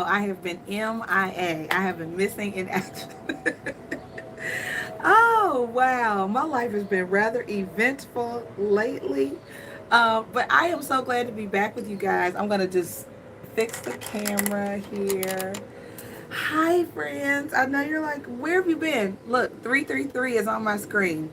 I have been MIA. I have been missing in action. Oh, wow. My life has been rather eventful lately. But I am so glad to be back with you guys. I'm going to just fix the camera here. Hi, friends. I know you're like, where have you been? Look, 333 is on my screen.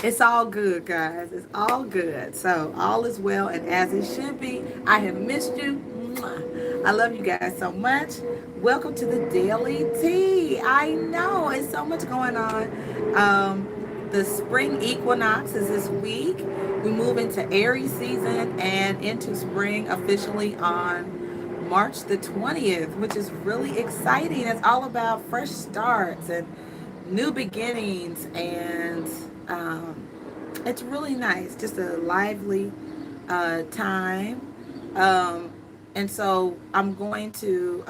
It's all good, guys. It's all good. So, all is well and as it should be. I have missed you. Mwah. I love you guys so much. Welcome to the Daily Tea. I know it's so much going on. The spring equinox is this week. We move into Aries season and into spring officially on March the 20th, which is really exciting. It's all about fresh starts and new beginnings, and it's really nice. Just a lively time. Um, and so I'm going to,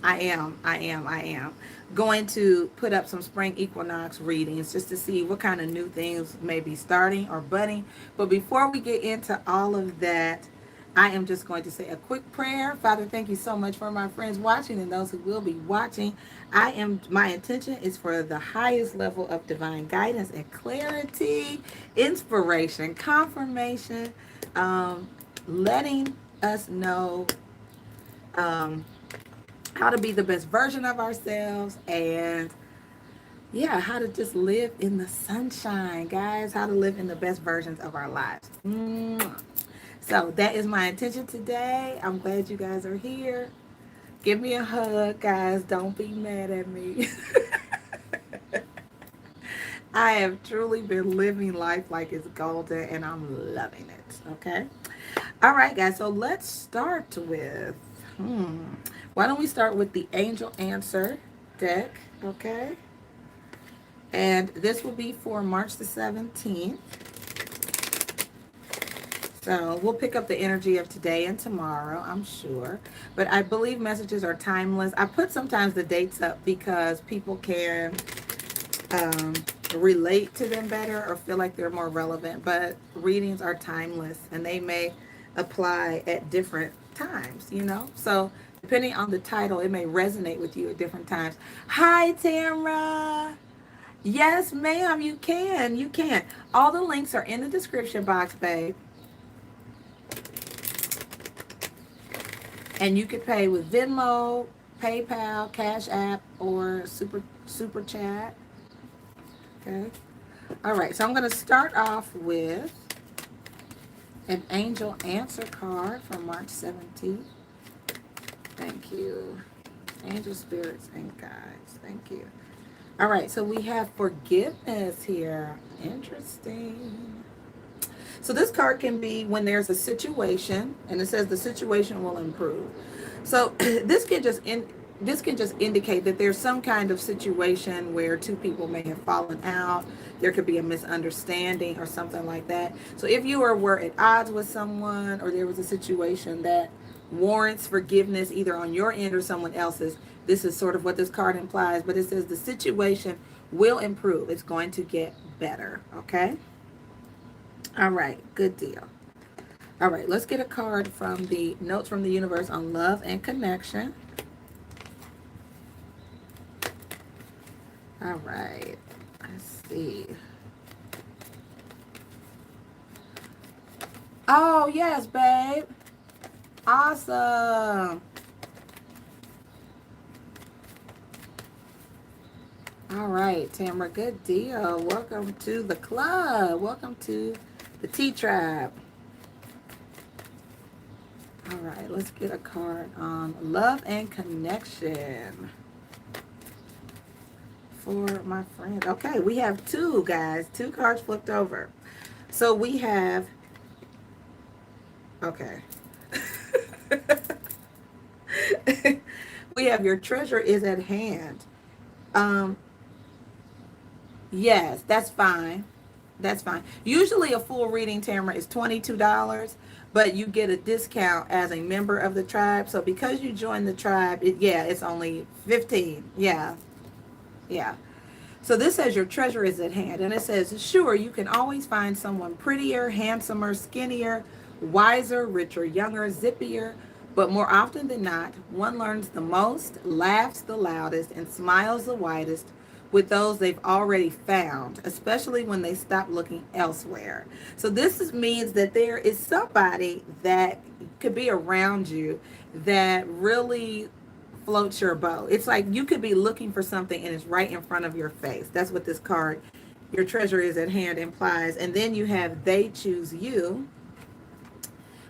I am going to put up some spring equinox readings just to see what kind of new things may be starting or budding. But before we get into all of that, I am just going to say a quick prayer. Father, thank you so much for my friends watching and those who will be watching. My intention is for the highest level of divine guidance and clarity, inspiration, confirmation, letting us know um, how to be the best version of ourselves, and yeah, how to just live in the sunshine, guys, how to live in the best versions of our lives. So that is my intention today. I'm glad you guys are here. Give me a hug, guys. Don't be mad at me. I have truly been living life like it's golden and I'm loving it. Okay. All right, guys. So let's start with, why don't we start with the Angel Answer deck? Okay. And this will be for March the 17th. So we'll pick up the energy of today and tomorrow, I'm sure. But I believe messages are timeless. I put sometimes the dates up because people can um, relate to them better or feel like they're more relevant. But readings are timeless and they may apply at different times, you know? So depending on the title, it may resonate with you at different times. Hi, Tamra. Yes, ma'am, you can. You can. All the links are in the description box, babe. And you could pay with Venmo, PayPal, Cash App, or Super Chat. Okay. All right. So I'm going to start off with an angel answer card for March 17th. Thank you. Angel spirits and guides. Thank you. All right. So we have forgiveness here. Interesting. So this card can be when there's a situation, and it says the situation will improve. So this can just indicate that there's some kind of situation where two people may have fallen out. There could be a misunderstanding or something like that. So if you were at odds with someone, or there was a situation that warrants forgiveness either on your end or someone else's, this is sort of what this card implies. But it says the situation will improve. It's going to get better. Okay. All right, good deal. All right, let's get a card from the Notes from the Universe on Love and Connection. All right, let's see. Oh, yes, babe. Awesome. All right, Tamara, good deal. Welcome to the club. Welcome to the Tea Tribe. All right, let's get a card on Love and Connection for my friend. Okay, we have two, guys. Two cards flipped over. So we have, okay. We have your treasure is at hand. Um, yes, that's fine. That's fine. Usually a full reading, Tamara, is $22, but you get a discount as a member of the tribe. So because you joined the tribe, it's only 15. Yeah. Yeah. So this says your treasure is at hand. And it says, sure, you can always find someone prettier, handsomer, skinnier, wiser, richer, younger, zippier. But more often than not, one learns the most, laughs the loudest, and smiles the widest with those they've already found, especially when they stop looking elsewhere. So means that there is somebody that could be around you that really floats your boat. It's like you could be looking for something and it's right in front of your face. That's what this card, your treasure is at hand, implies. And then you have they choose you,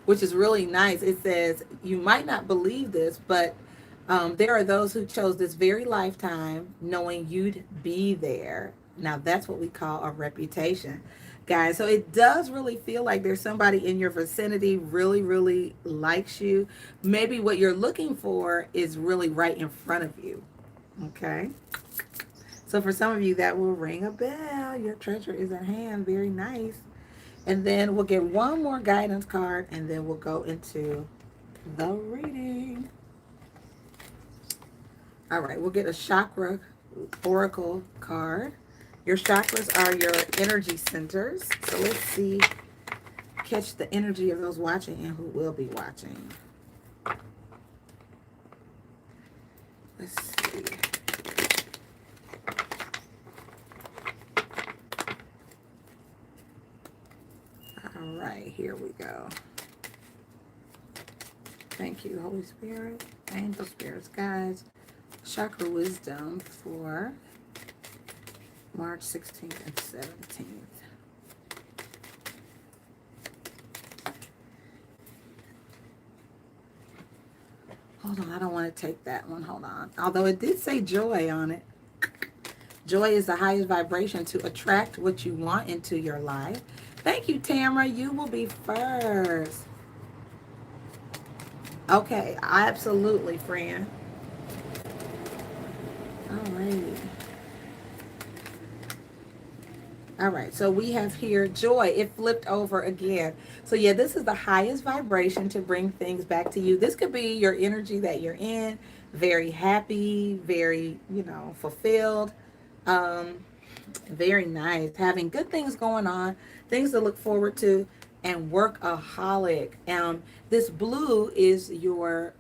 which is really nice. It says, you might not believe this, but there are those who chose this very lifetime knowing you'd be there. Now, that's what we call a reputation, guys. So it does really feel like there's somebody in your vicinity really, really likes you. Maybe what you're looking for is really right in front of you. Okay. So for some of you, that will ring a bell. Your treasure is at hand. Very nice. And then we'll get one more guidance card, and then we'll go into the reading. All right, we'll get a chakra oracle card. Your chakras are your energy centers. So let's see, catch the energy of those watching and who will be watching. Let's see. All right, here we go. Thank you, Holy Spirit, angel spirits, guides. Chakra wisdom for March 16th and 17th. Hold on, I don't want to take that one. Hold on. Although it did say joy on it. Joy is the highest vibration to attract what you want into your life. Thank you, Tamara. You will be first. Okay, absolutely, friend. Alrighty. All right, so we have here joy. It flipped over again. So yeah, this is the highest vibration to bring things back to you. This could be your energy that you're in, very happy, very, fulfilled. Very nice. Having good things going on, things to look forward to, and workaholic. This blue is your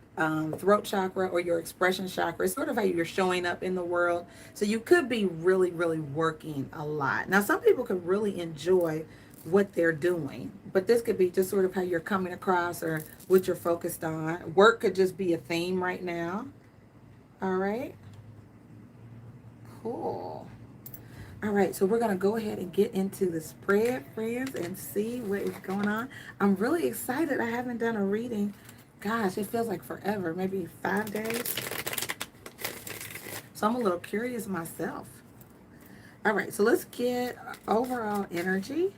throat chakra or your expression chakra. It's sort of how you're showing up in the world. So you could be really, really working a lot. Now, some people could really enjoy what they're doing, but this could be just sort of how you're coming across or what you're focused on. Work could just be a theme right now. All right. Cool. All right, so we're going to go ahead and get into the spread, friends, and see what is going on. I'm really excited. I haven't done a reading. Gosh, it feels like forever, maybe 5 days. So I'm a little curious myself. All right, so let's get overall energy.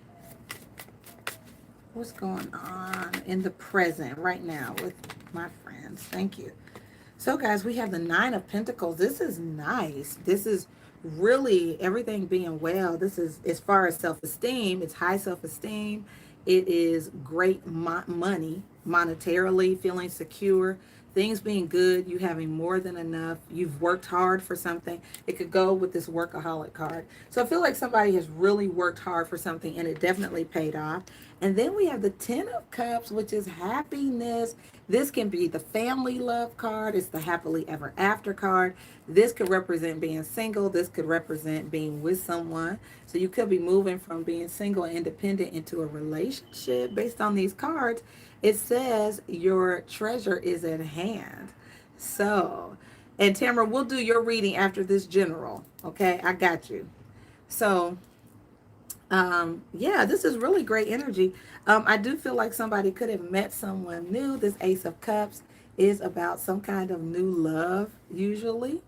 What's going on in the present right now with my friends? Thank you. So, guys, we have the 9 of Pentacles. This is nice. This is really everything being well. This is, as far as self-esteem, it's high self-esteem. It is great money, monetarily, feeling secure, things being good, you having more than enough, you've worked hard for something. It could go with this workaholic card. So I feel like somebody has really worked hard for something and it definitely paid off. And then we have the 10 of Cups, which is happiness. This can be the family love card. It's the happily ever after card. This could represent being single. This could represent being with someone. So you could be moving from being single and independent into a relationship. Based on these cards, it says your treasure is at hand. So, and Tamara, we'll do your reading after this general. Okay, I got you. So, yeah, this is really great energy. I do feel like somebody could have met someone new. This Ace of Cups is about some kind of new love, usually.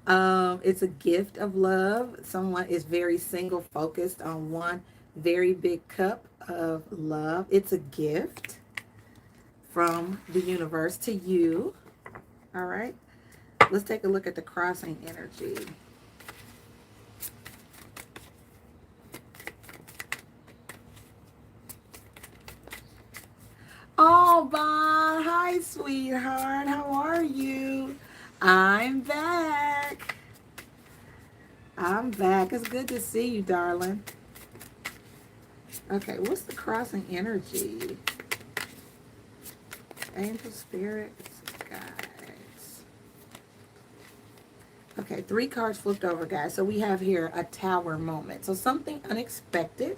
It's a gift of love. Someone is very single, focused on one very big cup of love. It's a gift from the universe to you. All right. Let's take a look at the crossing energy. Oh, Bon. Hi, sweetheart. How are you? I'm back. I'm back. It's good to see you, darling. Okay, what's the crossing energy? Angel spirits, guides. Okay, 3 cards flipped over, guys. So we have here a tower moment. So something unexpected.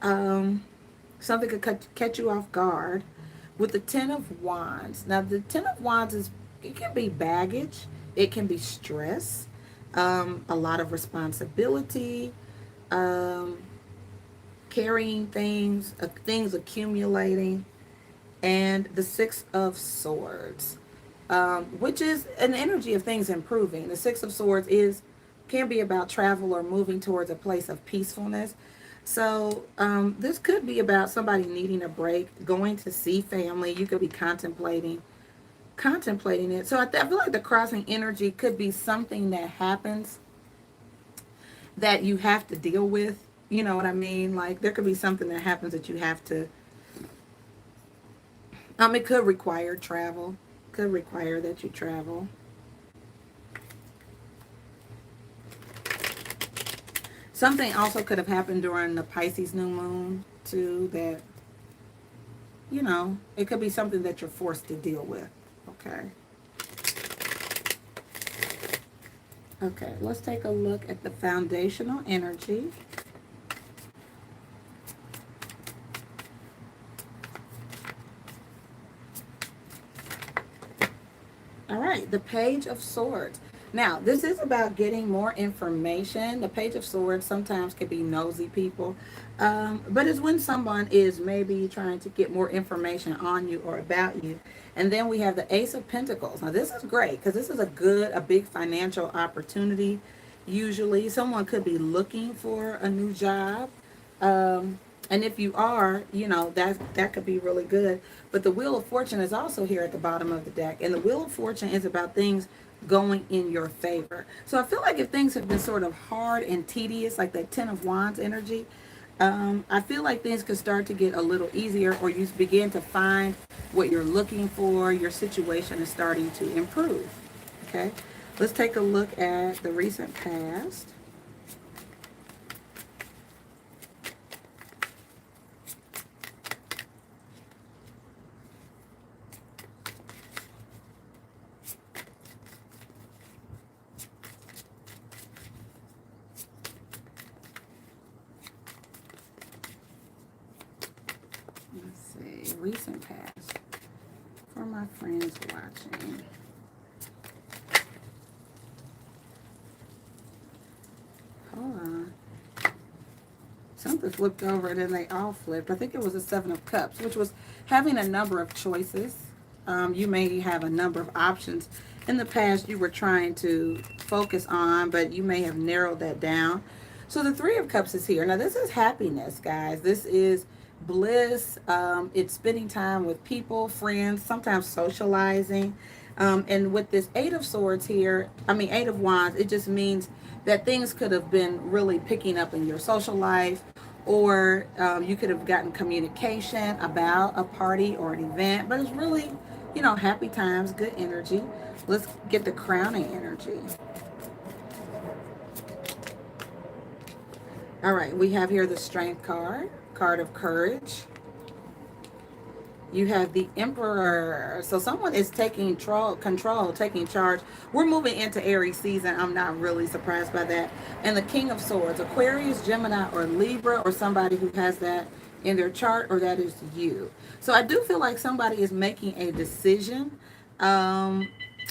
Something could catch you off guard. With the Ten of Wands. Now, the Ten of Wands it can be baggage. It can be stress. A lot of responsibility. Um, carrying things accumulating. And the Six of Swords, which is an energy of things improving. The Six of Swords can be about travel or moving towards a place of peacefulness. So this could be about somebody needing a break, going to see family. You could be contemplating it. So I feel like the crossing energy could be something that happens that you have to deal with. You know what I mean? Like there could be something that happens that you have to. It could require travel. Could require that you travel. Something also could have happened during the Pisces new moon too that, it could be something that you're forced to deal with. Okay. Okay, let's take a look at the foundational energy. All right, the Page of Swords. Now, this is about getting more information. The Page of Swords sometimes can be nosy people. But it's when someone is maybe trying to get more information on you or about you. And then we have the Ace of Pentacles. Now, this is great because this is a big financial opportunity. Usually, someone could be looking for a new job. And if you are, that could be really good. But the Wheel of Fortune is also here at the bottom of the deck. And the Wheel of Fortune is about things going in your favor. So I feel like if things have been sort of hard and tedious, like that Ten of Wands energy, I feel like things could start to get a little easier, or you begin to find what you're looking for. Your situation is starting to improve. Okay, let's take a look at the recent past. Recent past for my friends watching. Hold on. Something flipped over and then they all flipped. I think it was a Seven of Cups, which was having a number of choices. You may have a number of options. In the past you were trying to focus on, but you may have narrowed that down. So the Three of Cups is here. Now this is happiness, guys. This is bliss. It's spending time with people, friends, sometimes socializing. And with this Eight of Swords here, Eight of Wands, it just means that things could have been really picking up in your social life, or you could have gotten communication about a party or an event, but it's really, happy times, good energy. Let's get the crowning energy. All right, we have here the Strength card, card of courage. You have the Emperor. So someone is taking control, taking charge. We're moving into Aries season. I'm not really surprised by that. And the King of Swords, Aquarius, Gemini, or Libra, or somebody who has that in their chart, or that is you. So I do feel like somebody is making a decision.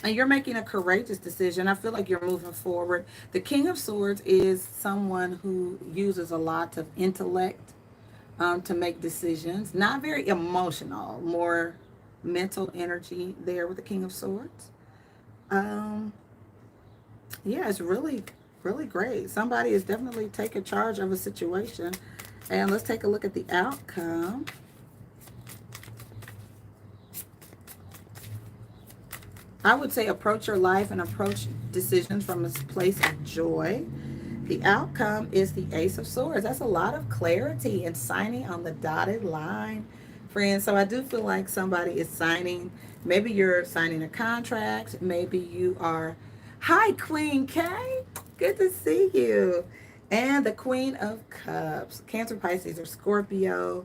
And you're making a courageous decision. I feel like you're moving forward. The King of Swords is someone who uses a lot of intellect to make decisions. Not very emotional, more mental energy there with the King of Swords. Yeah, it's really, really great. Somebody is definitely taking charge of a situation. And let's take a look at the outcome. I would say approach your life and approach decisions from a place of joy. The outcome is the Ace of Swords. That's a lot of clarity and signing on the dotted line, friends. So I do feel like somebody is signing. Maybe you're signing a contract. Maybe you are. Hi, Queen K. Good to see you. And the Queen of Cups. Cancer, Pisces, or Scorpio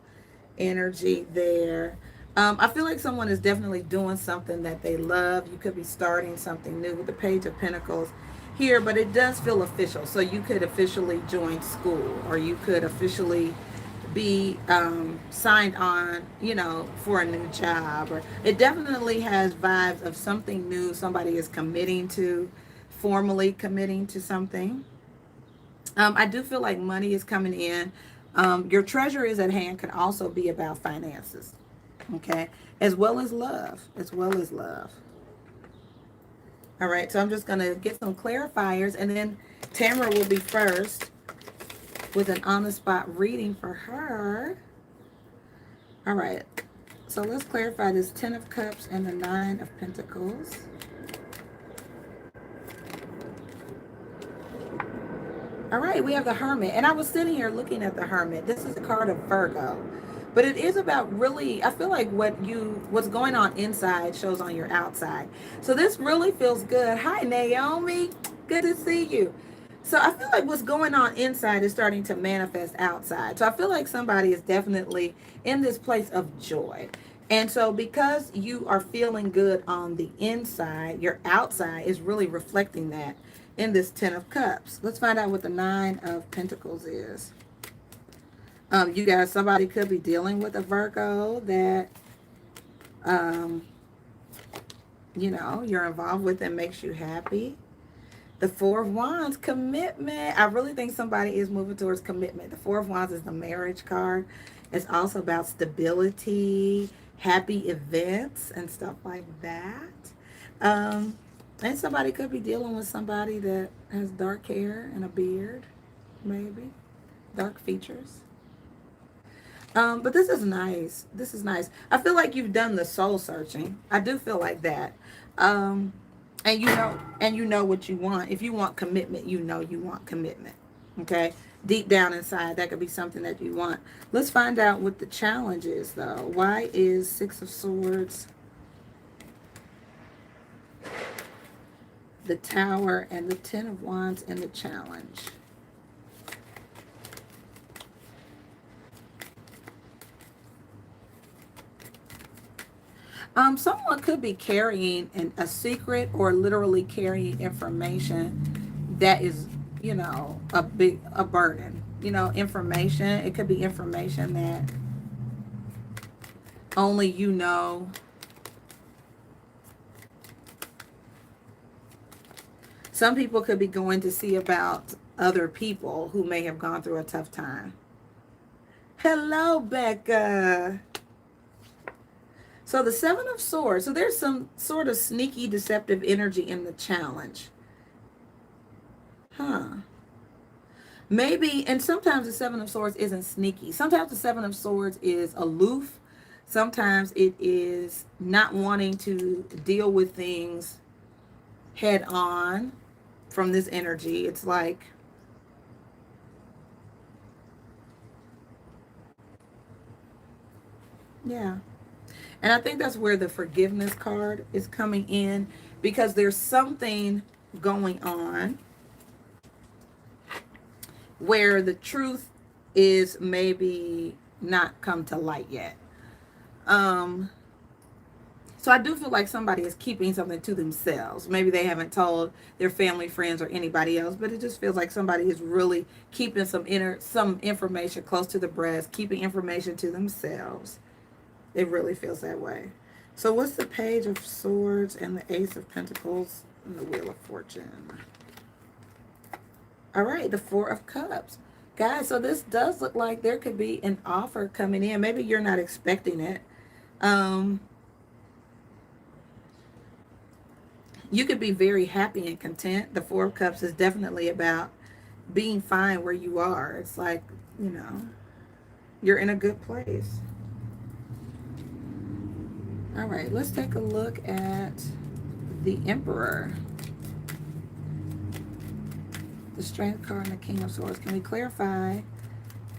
energy there. I feel like someone is definitely doing something that they love. You could be starting something new with the Page of Pentacles here, but it does feel official. So you could officially join school, or you could officially be signed on, you know, for a new job. Or it definitely has vibes of something new. Somebody is committing to, formally committing to something. I do feel like money is coming in. Your treasure is at hand could also be about finances, okay, as well as love, as well as love. All right, so I'm just going to get some clarifiers, and then Tamara will be first with an on-the-spot reading for her. All right, so let's clarify this Ten of Cups and the Nine of Pentacles. All right, we have the Hermit. And I was sitting here looking at the Hermit. This is a card of Virgo. But it is about really, I feel like what's going on inside shows on your outside. So this really feels good. Hi, Naomi. Good to see you. So I feel like what's going on inside is starting to manifest outside. So I feel like somebody is definitely in this place of joy. And so because you are feeling good on the inside, your outside is really reflecting that in this Ten of Cups. Let's find out what the Nine of Pentacles is. You guys, somebody could be dealing with a Virgo that, um, you know, you're involved with and makes you happy. The Four of Wands, commitment. I really think somebody is moving towards commitment. The Four of Wands is the marriage card. It's also about stability, happy events, and stuff like that. Um, and somebody could be dealing with somebody that has dark hair and a beard, maybe. Dark features. But this is nice. This is nice. I feel like you've done the soul searching. I do feel like that. Um, and you know what you want. If you want commitment, you know you want commitment. Okay? Deep down inside, that could be something that you want. Let's find out what the challenge is, though. Why is Six of Swords, the Tower, and the Ten of Wands in the challenge? Someone could be carrying a secret, or literally carrying information that is, you know, a burden. You know, information. It could be information that only you know. Some people could be going to see about other people who may have gone through a tough time. Hello, Becca. So the Seven of Swords. So there's some sort of sneaky, deceptive energy in the challenge. Huh. Maybe, and sometimes the Seven of Swords isn't sneaky. Sometimes the Seven of Swords is aloof. Sometimes it is not wanting to deal with things head on from this energy. It's like, yeah. And I think that's where the forgiveness card is coming in, because there's something going on where the truth is maybe not come to light yet. So I do feel like somebody is keeping something to themselves. Maybe they haven't told their family, friends, or anybody else, but it just feels like somebody is really keeping some information close to the breast, keeping information to themselves. It really feels that way. So what's the Page of Swords and the Ace of Pentacles and the Wheel of Fortune? All right, the Four of Cups. Guys, so this does look like there could be an offer coming in. Maybe you're not expecting it. You could be very happy and content. The Four of Cups is definitely about being fine where you are. It's like, you know, you're in a good place. All right, let's take a look at the Emperor. The Strength card and the King of Swords. Can we clarify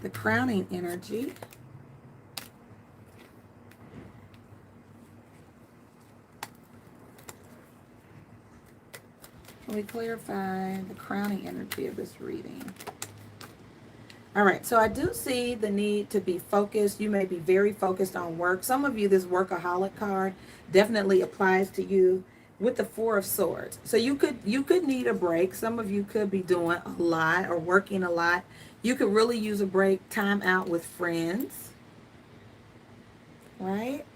the crowning energy? Can we clarify the crowning energy of this reading? All right, so I do see the need to be focused. You may be very focused on work. Some of you, this workaholic card definitely applies to you with the Four of Swords. So you could need a break. Some of you could be doing a lot or working a lot. You could really use a break, time out with friends, right?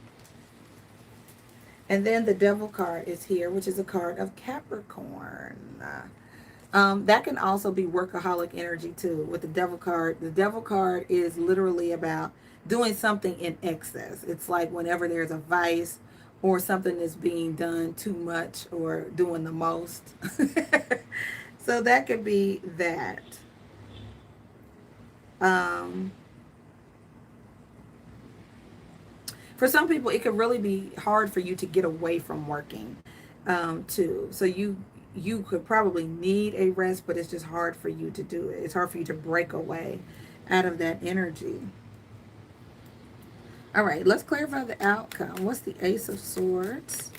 And then the Devil card is here, which is a card of Capricorn. That can also be workaholic energy too with the Devil card. The Devil card is literally about doing something in excess. It's like whenever there's a vice or something is being done too much or doing the most. So that could be that. Um, for some people, it could really be hard for you to get away from working too. So you could probably need a rest, but it's just hard for you to do it. It's hard for you to break away out of that energy. All right, let's clarify the outcome. What's the Ace of Swords?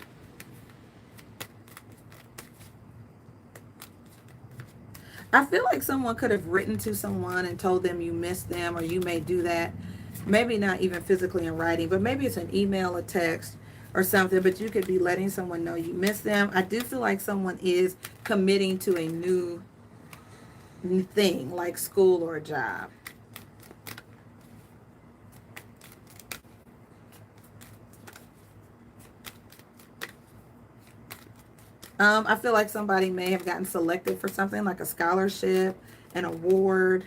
I feel like someone could have written to someone and told them you miss them, or you may do that. Maybe not even physically in writing, but maybe it's an email, a text, or something. But you could be letting someone know you miss them. I do feel like someone is committing to a new thing, like school or a job. I feel like somebody may have gotten selected for something like a scholarship, an award.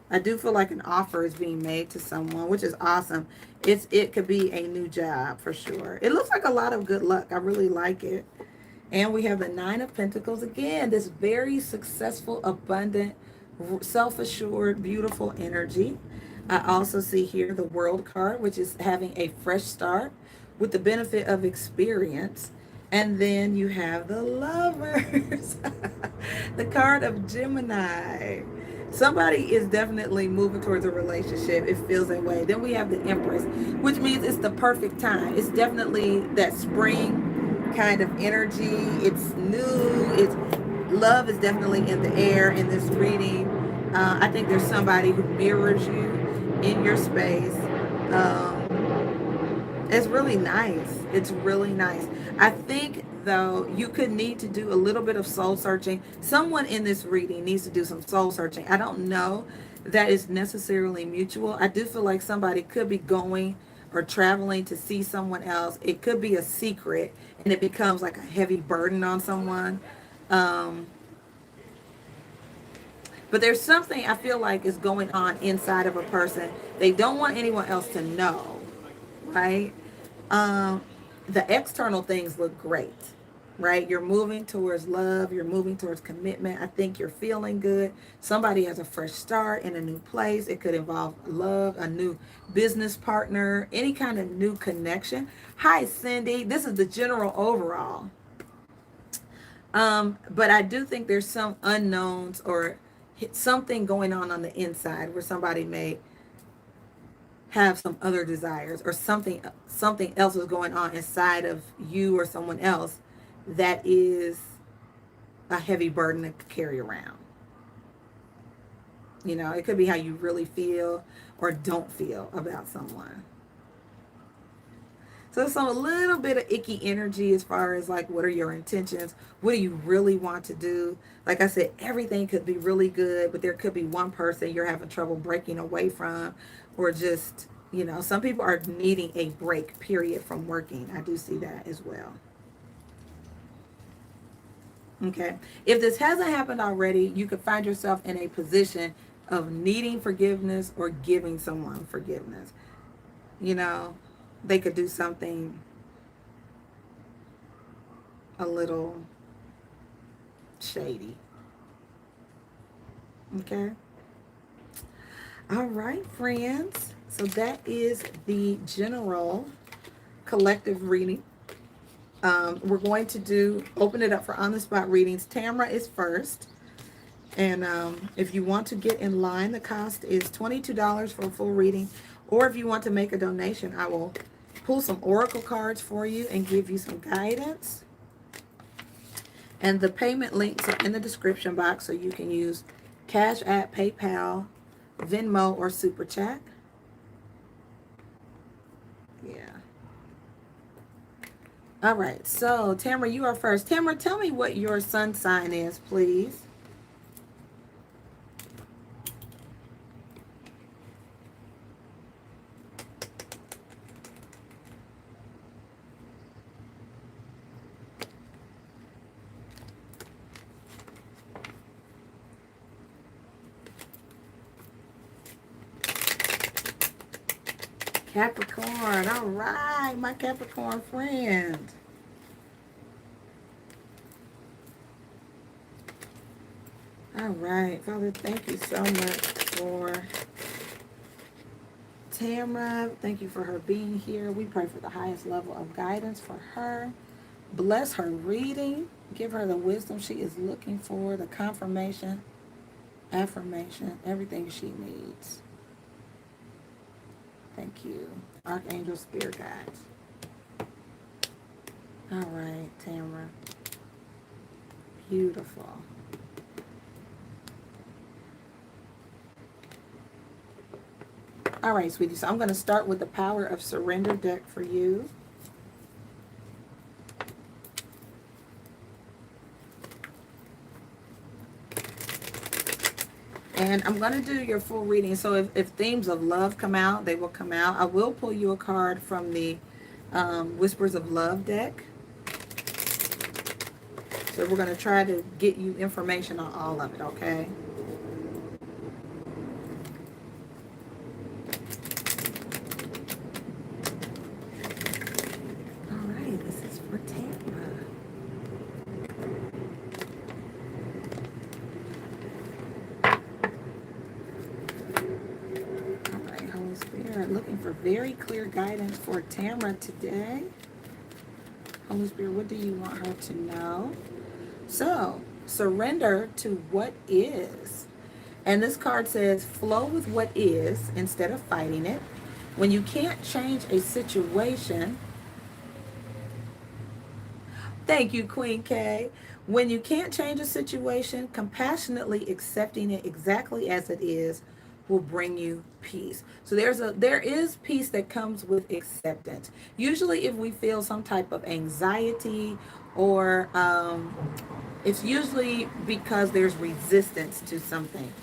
I do feel like an offer is being made to someone, which is awesome. It could be a new job for sure. It looks like a lot of good luck. I really like it. And we have the Nine of Pentacles again, this very successful, abundant, self-assured, beautiful energy. I also see here the World card, which is having a fresh start with the benefit of experience. And then you have the Lovers, the card of Gemini. Somebody is definitely moving towards a relationship. It feels that way. Then we have the Empress, which means it's the perfect time. It's definitely that spring kind of energy. It's new. It's love is definitely in the air in this reading. I think there's somebody who mirrors you in your space. It's really nice. It's really nice. I think, though, you could need to do a little bit of soul searching. Someone in this reading needs to do some soul searching. I don't know that is necessarily mutual. I do feel like somebody could be going or traveling to see someone else. It could be a secret, and it becomes like a heavy burden on someone. Um, but there's something I feel like is going on inside of a person. They don't want anyone else to know, right? Um, the external things look great, right? You're moving towards love. You're moving towards commitment. I think you're feeling good. Somebody has a fresh start in a new place. It could involve love, a new business partner, any kind of new connection. Hi, Cindy. This is the general overall. But I do think there's some unknowns or something going on the inside where somebody may have some other desires or something else is going on inside of you or someone else that is a heavy burden to carry around. You know, it could be how you really feel or don't feel about someone. So a little bit of icky energy as far as like, what are your intentions? What do you really want to do? Like I said, everything could be really good, but there could be one person you're having trouble breaking away from, or just, you know, some people are needing a break, period, from working. I do see that as well. Okay. If this hasn't happened already, you could find yourself in a position of needing forgiveness or giving someone forgiveness. You know, they could do something a little shady. Okay. All right, friends. So that is the general collective reading. We're going to open it up for on-the-spot readings. Tamara is first. And if you want to get in line, the cost is $22 for a full reading. Or if you want to make a donation, I will pull some oracle cards for you and give you some guidance. And the payment links are in the description box, so you can use Cash App, PayPal, Venmo, or Super Chat. Yeah. All right. So, Tamara, you are first. Tamara, tell me what your sun sign is, please. Capricorn. All right, my Capricorn friend. All right, Father, thank you so much for Tamara. Thank you for her being here. We pray for the highest level of guidance for her. Bless her reading. Give her the wisdom she is looking for, the confirmation, affirmation, everything she needs. Thank you. Archangel, Spirit Guides. All right, Tamara. Beautiful. All right, sweetie. So I'm going to start with the Power of Surrender deck for you. And I'm going to do your full reading. So if themes of love come out, they will come out. I will pull you a card from the Whispers of Love deck. So we're going to try to get you information on all of it, okay? All right, this is for Tamara. All right, Holy Spirit, looking for very clear guidance for Tamara today. Holy Spirit, what do you want her to know? So, surrender to what is. And this card says, flow with what is instead of fighting it. When you can't change a situation, thank you, Queen K. When you can't change a situation, compassionately accepting it exactly as it is will bring you peace. So there is peace that comes with acceptance. Usually if we feel some type of anxiety or it's usually because there's resistance to something.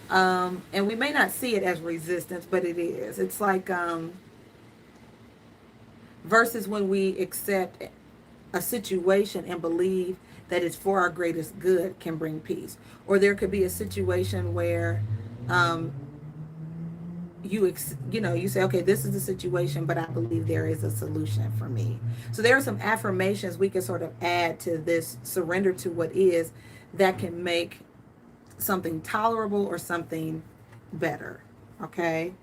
And we may not see it as resistance, but it is. It's like versus when we accept a situation and believe that it's for our greatest good can bring peace. Or there could be a situation where you say, okay, this is the situation, but I believe there is a solution for me. So there are some affirmations we can sort of add to this surrender to what is that can make something tolerable or something better. Okay.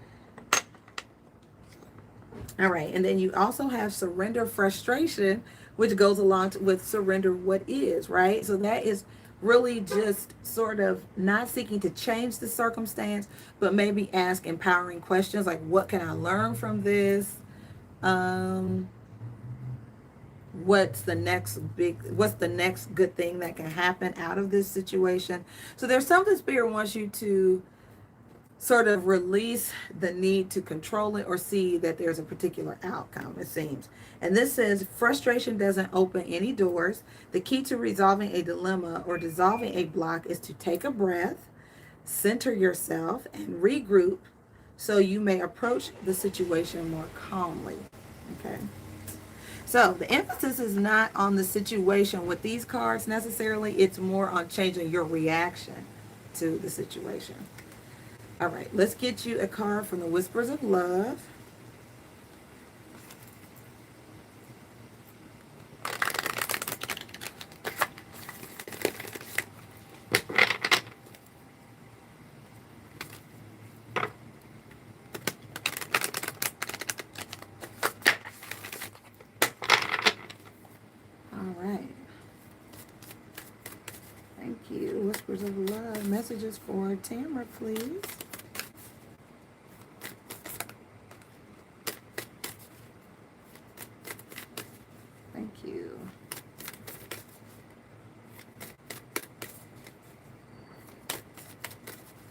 All right. And then you also have surrender frustration, which goes along with surrender what is, right? So that is really just sort of not seeking to change the circumstance, but maybe ask empowering questions like, what can I learn from this? What's the next good thing that can happen out of this situation? So there's something Spirit wants you to sort of release the need to control it or see that there's a particular outcome, it seems. And this says, frustration doesn't open any doors. The key to resolving a dilemma or dissolving a block is to take a breath, center yourself, and regroup so you may approach the situation more calmly. Okay. So the emphasis is not on the situation with these cards necessarily. It's more on changing your reaction to the situation. All right, let's get you a card from the Whispers of Love. All right. Thank you. Whispers of Love. Messages for Tamara, please. Thank you.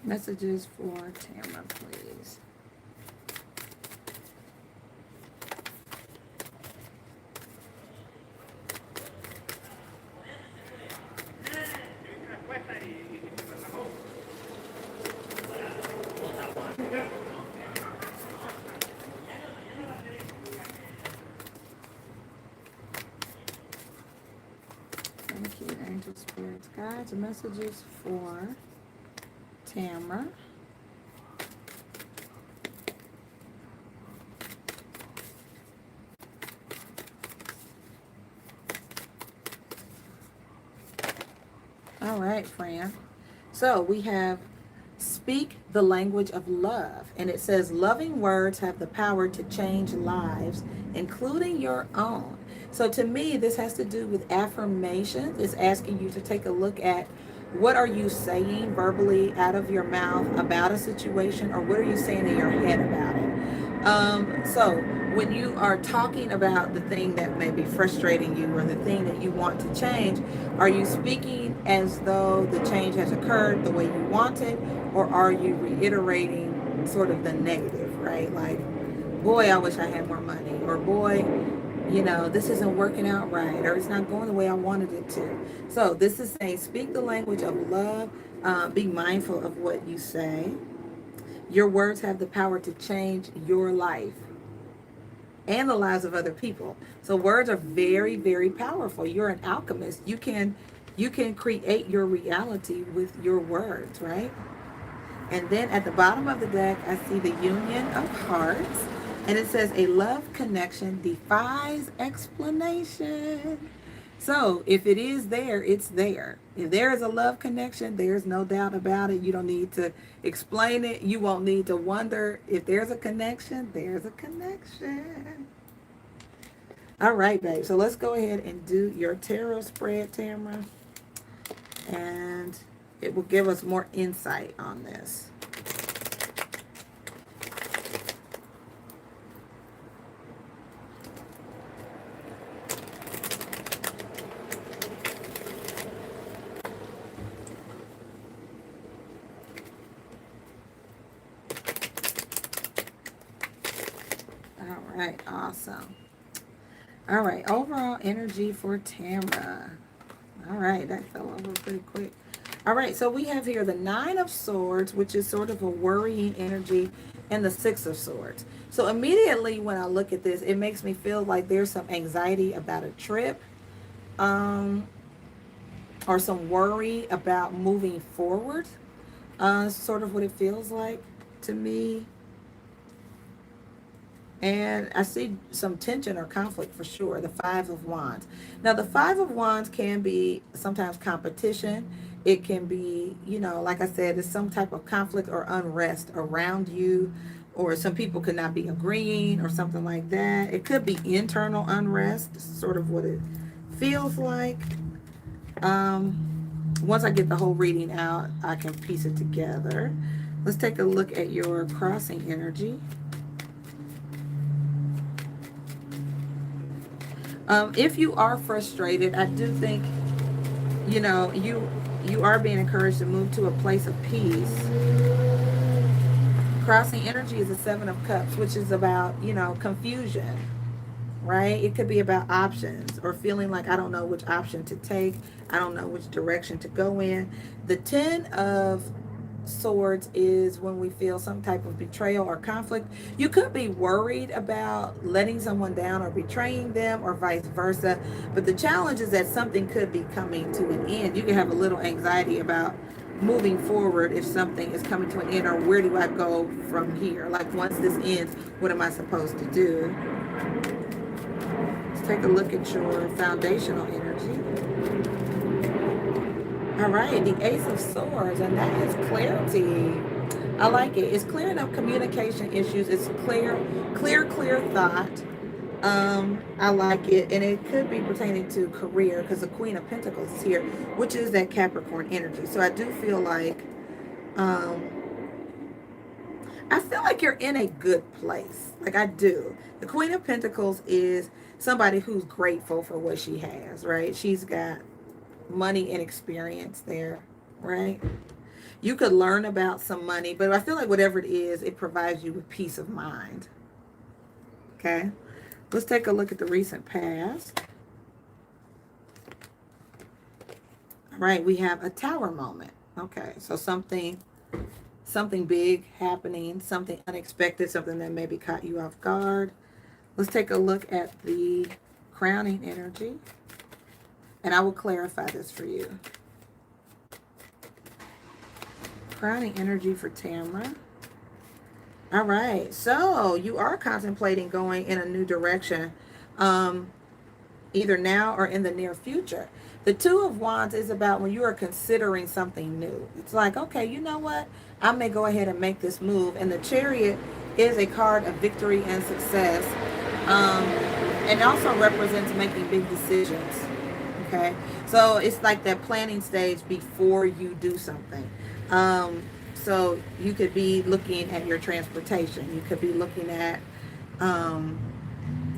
Messages for Tamara, please. Thank you, angel spirits, guides, messages for Tamara. All right, friend. So we have speak the language of love. And it says, loving words have the power to change lives, including your own. So to me, this has to do with affirmation. It's asking you to take a look at what are you saying verbally out of your mouth about a situation, or what are you saying in your head about it. So when you are talking about the thing that may be frustrating you or the thing that you want to change, are you speaking as though the change has occurred the way you want it, or are you reiterating sort of the negative, right? Like, boy, I wish I had more money, or boy, you know, this isn't working out right, or it's not going the way I wanted it to. So this is saying, speak the language of love. Be mindful of what you say. Your words have the power to change your life and the lives of other people. So words are very, very powerful. You're an alchemist. You can create your reality with your words, right? And then at the bottom of the deck, I see the Union of Hearts. And it says, a love connection defies explanation. So if it is there, it's there. If there is a love connection, there's no doubt about it. You don't need to explain it. You won't need to wonder. If there's a connection, there's a connection. All right, babe. So let's go ahead and do your tarot spread, Tamara. And it will give us more insight on this. All right, awesome. All right, overall energy for Tamara. All right, that fell over pretty quick. All right, so we have here the Nine of Swords, which is sort of a worrying energy, and the Six of Swords. So immediately when I look at this, it makes me feel like there's some anxiety about a trip, or some worry about moving forward. Sort of what it feels like to me. And I see some tension or conflict for sure. The Five of Wands. Now, the Five of Wands can be sometimes competition. It can be, you know, like I said, it's some type of conflict or unrest around you, or some people could not be agreeing or something like that. It could be internal unrest, sort of what it feels like. Once I get the whole reading out, I can piece it together. Let's take a look at your crossing energy. If you are frustrated, I do think, you know, you are being encouraged to move to a place of peace. Crossing energy is the Seven of Cups, which is about, you know, confusion, right? It could be about options, or feeling like I don't know which option to take. I don't know which direction to go in. The Ten of Swords is when we feel some type of betrayal or conflict. You could be worried about letting someone down or betraying them, or vice versa. But the challenge is that something could be coming to an end. You can have a little anxiety about moving forward if something is coming to an end, or where do I go from here? Like, once this ends, what am I supposed to do? Let's take a look at your foundational energy. All right, the Ace of Swords, and that is clarity. I like it. It's clearing up communication issues. It's clear thought. I like it, and it could be pertaining to career, because the Queen of Pentacles is here, which is that Capricorn energy. So I do feel like, you're in a good place. Like, I do. The Queen of Pentacles is somebody who's grateful for what she has, right? She's got money and experience there, right? You could learn about some money, but I feel like whatever it is, it provides you with peace of mind. Okay. Let's take a look at the recent past. All right, we have a tower moment. Okay, so something big happening, something unexpected, something that maybe caught you off guard. Let's take a look at the crowning energy, and I will clarify this for you. Crowning energy for Tamara. All right, so you are contemplating going in a new direction, either now or in the near future. The Two of Wands is about when you are considering something new. It's like, okay, you know what? I may go ahead and make this move. And the Chariot is a card of victory and success. And it also represents making big decisions. Okay? So it's like that planning stage before you do something. So you could be looking at your transportation. You could be looking at,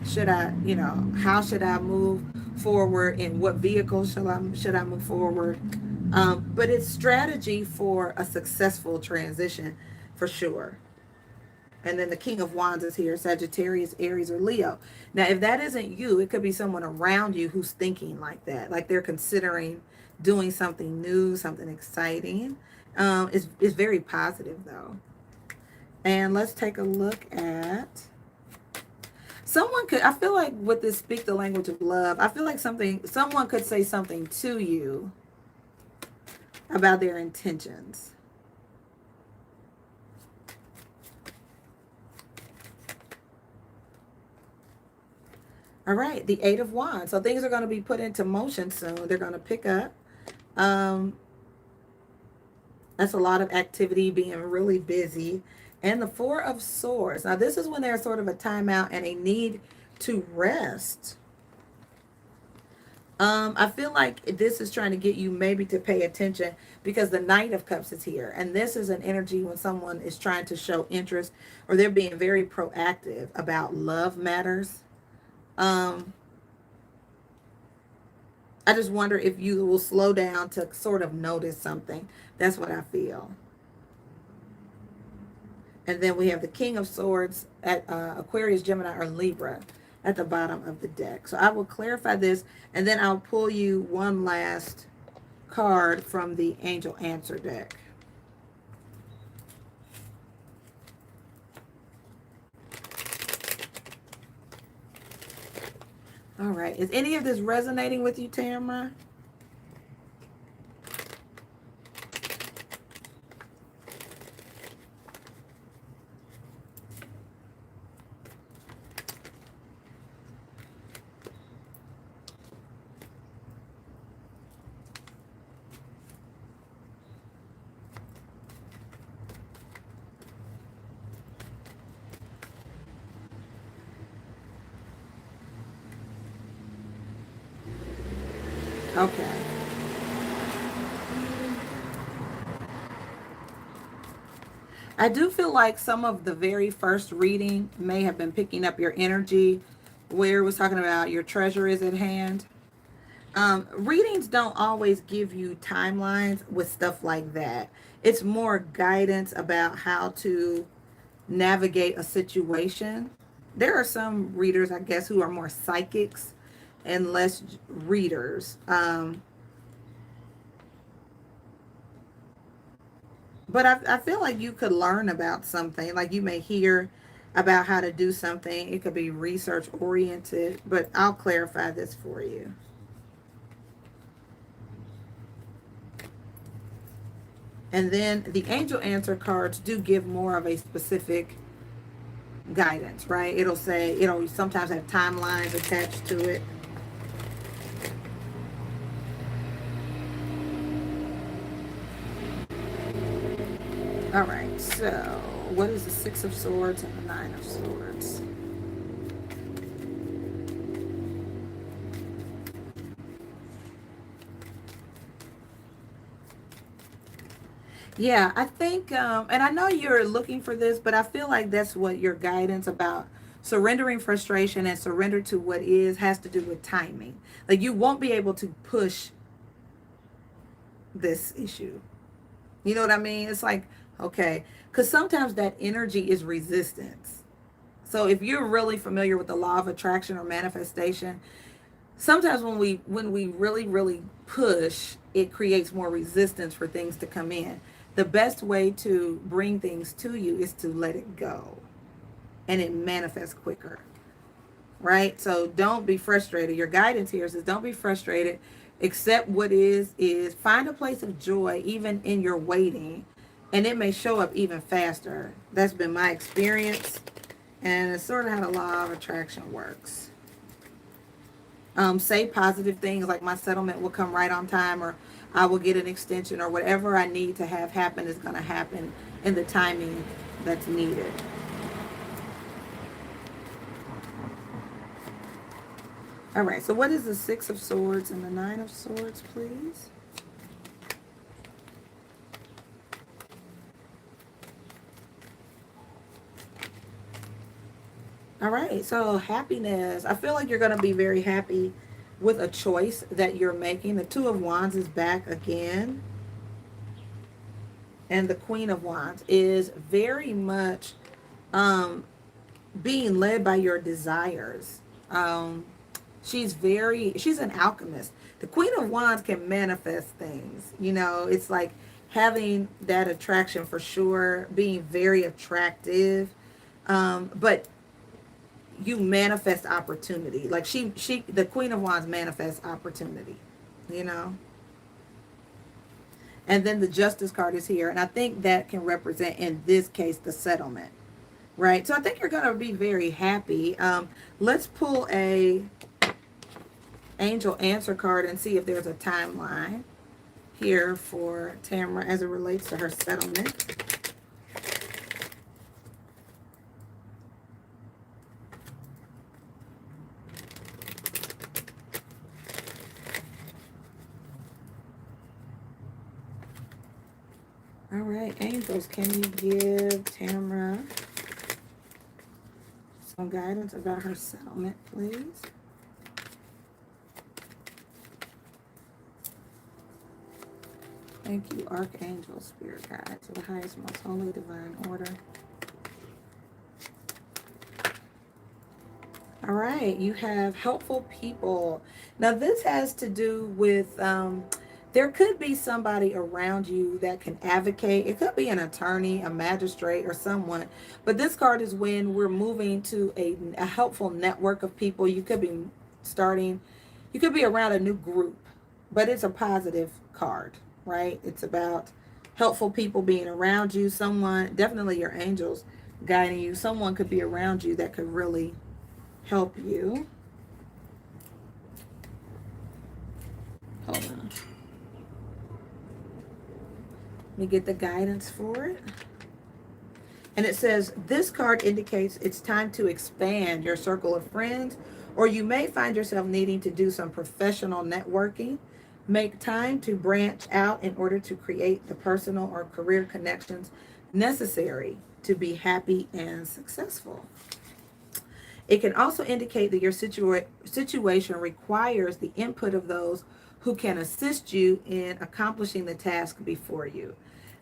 should I, how should I move forward? In what vehicle should I move forward? But it's strategy for a successful transition for sure. And then the King of Wands is here, Sagittarius, Aries, or Leo. Now, if that isn't you, it could be someone around you who's thinking like that. Like they're considering doing something new, something exciting. It's very positive, though. And let's take a look at... I feel like with this speak the language of love, I feel like someone could say something to you about their intentions. All right, the Eight of Wands. So things are going to be put into motion soon. They're going to pick up. That's a lot of activity, being really busy. And the Four of Swords. Now, this is when there's sort of a timeout and a need to rest. I feel like this is trying to get you maybe to pay attention because the Knight of Cups is here. And this is an energy when someone is trying to show interest or they're being very proactive about love matters. I just wonder if you will slow down to sort of notice something. That's what I feel. And then we have the King of Swords at Aquarius, Gemini, or Libra at the bottom of the deck. So I will clarify this, and then I'll pull you one last card from the Angel Answer deck. All right. Is any of this resonating with you, Tamara? Okay. I do feel like some of the very first reading may have been picking up your energy where it was talking about your treasure is at hand. Readings don't always give you timelines with stuff like that. It's more guidance about how to navigate a situation. There are some readers, I guess, who are more psychics and less readers. But I feel like you could learn about something. Like you may hear about how to do something. It could be research oriented, but I'll clarify this for you. And then the Angel Answer cards do give more of a specific guidance, right? It'll sometimes have timelines attached to it. All right, so what is the Six of Swords and the Nine of Swords? Yeah, I think, and I know you're looking for this, but I feel like that's what your guidance about surrendering frustration and surrender to what is has to do with timing. Like you won't be able to push this issue. You know what I mean? It's like, okay, because sometimes that energy is resistance. So if you're really familiar with the law of attraction or manifestation, sometimes when we really push, it creates more resistance for things to come in. The best way to bring things to you is to let it go, and it manifests quicker, right? So don't be frustrated. Your guidance here says don't be frustrated. Accept what is. Find a place of joy even in your waiting, and it may show up even faster. That's been my experience, and it's sort of how the law of attraction works. Say positive things like my settlement will come right on time, or I will get an extension, or whatever I need to have happen is going to happen in the timing that's needed. All right, so what is the Six of Swords and the Nine of Swords, please? All right, so happiness. I feel like you're going to be very happy with a choice that you're making. The Two of Wands is back again. And the Queen of Wands is very much being led by your desires. She's an alchemist. The Queen of Wands can manifest things. You know, it's like having that attraction for sure, being very attractive. But you manifest opportunity. Like the Queen of Wands manifests opportunity, you know. And then the Justice card is here, and I think that can represent, in this case, the settlement, right? So I think you're going to be very happy. Let's pull a angel answer card and see if there's a timeline here for Tamara as it relates to her settlement. All right, angels, can you give Tamara some guidance about her settlement, please? Thank you, Archangel, Spirit Guide, to the highest, most holy, divine order. All right, you have helpful people. Now, this has to do with, there could be somebody around you that can advocate. It could be an attorney, a magistrate, or someone. But this card is when we're moving to a helpful network of people. You could be you could be around a new group, but it's a positive card, right? It's about helpful people being around you. Someone, definitely your angels guiding you. Someone could be around you that could really help you. Hold on. Let me get the guidance for it. And it says, this card indicates it's time to expand your circle of friends, or you may find yourself needing to do some professional networking. Make time to branch out in order to create the personal or career connections necessary to be happy and successful. It can also indicate that your situation requires the input of those who can assist you in accomplishing the task before you.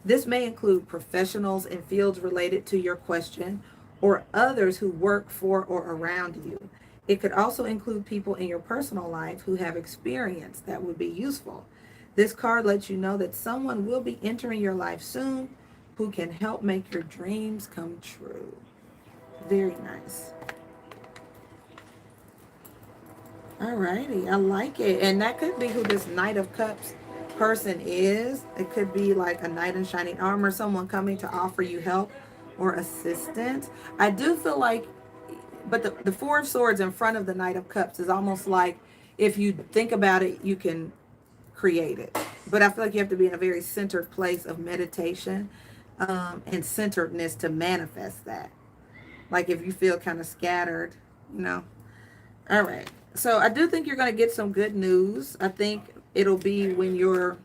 This may include professionals in fields related to your question, or others who work for or around you. It could also include people in your personal life who have experience that would be useful. This card lets you know that someone will be entering your life soon who can help make your dreams come true. Very nice. Alrighty, I like it. And that could be who this Knight of Cups person is. It could be like a knight in shining armor, someone coming to offer you help or assistance. I do feel like, but the Four of Swords in front of the Knight of Cups is almost like, if you think about it, you can create it. But I feel like you have to be in a very centered place of meditation and centeredness to manifest that. Like if you feel kind of scattered, you know. All right. So I do think you're going to get some good news. I think it'll be when you're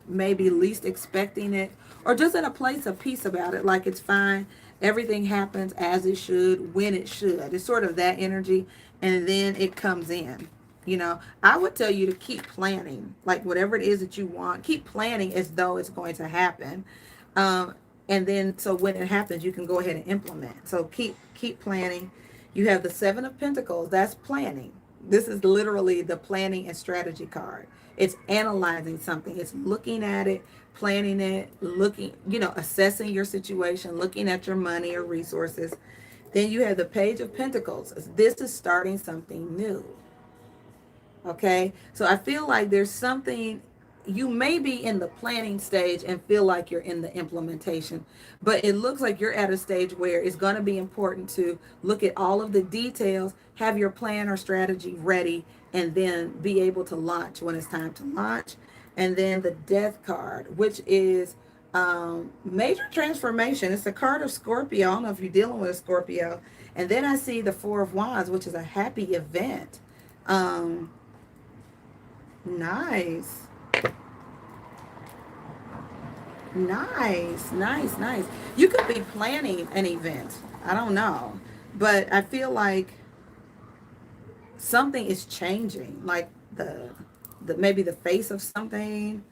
maybe least expecting it, or just in a place of peace about it. Like it's fine. Everything happens as it should, when it should. It's sort of that energy. And then it comes in. You know, I would tell you to keep planning, like whatever it is that you want, keep planning as though it's going to happen. Um, and then so when it happens, you can go ahead and implement. So keep planning. You have the Seven of Pentacles. That's planning. This is literally the planning and strategy card. It's analyzing something. It's looking at it, planning it, looking, assessing your situation, looking at your money or resources. Then you have the Page of Pentacles. This is starting something new. Okay, so I feel like there's something, you may be in the planning stage and feel like you're in the implementation, but it looks like you're at a stage where it's going to be important to look at all of the details, have your plan or strategy ready, and then be able to launch when it's time to launch. And then the Death card, which is major transformation. It's a card of Scorpio. I don't know if you're dealing with a Scorpio. And then I see the Four of Wands, which is a happy event. um Nice. Nice. Nice. Nice. You could be planning an event. I don't know. But I feel like something is changing. Like the maybe the face of something.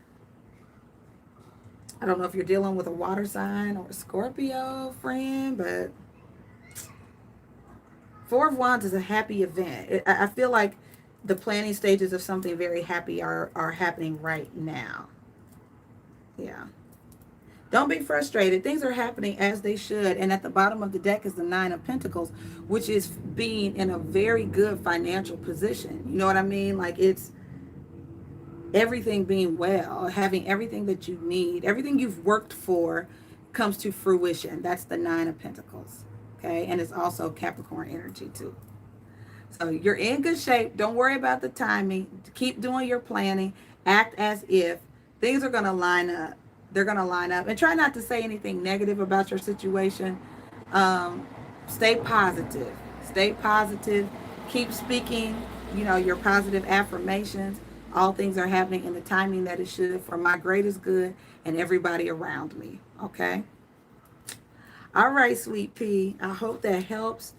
I don't know if you're dealing with a water sign or a Scorpio friend, but Four of Wands is a happy event. I feel like the planning stages of something very happy are happening right now. Yeah. Don't be frustrated. Things are happening as they should. And at the bottom of the deck is the Nine of Pentacles, which is being in a very good financial position. You know what I mean? Like it's everything being well, having everything that you need, everything you've worked for comes to fruition. That's the Nine of Pentacles. Okay. And it's also Capricorn energy too. So you're in good shape. Don't worry about the timing. Keep doing your planning. Act as if things are going to line up. They're going to line up. And try not to say anything negative about your situation. Um, Stay positive. Stay positive. Keep speaking, your positive affirmations. All things are happening in the timing that it should for my greatest good and everybody around me. Okay? All right, sweet pea. I hope that helps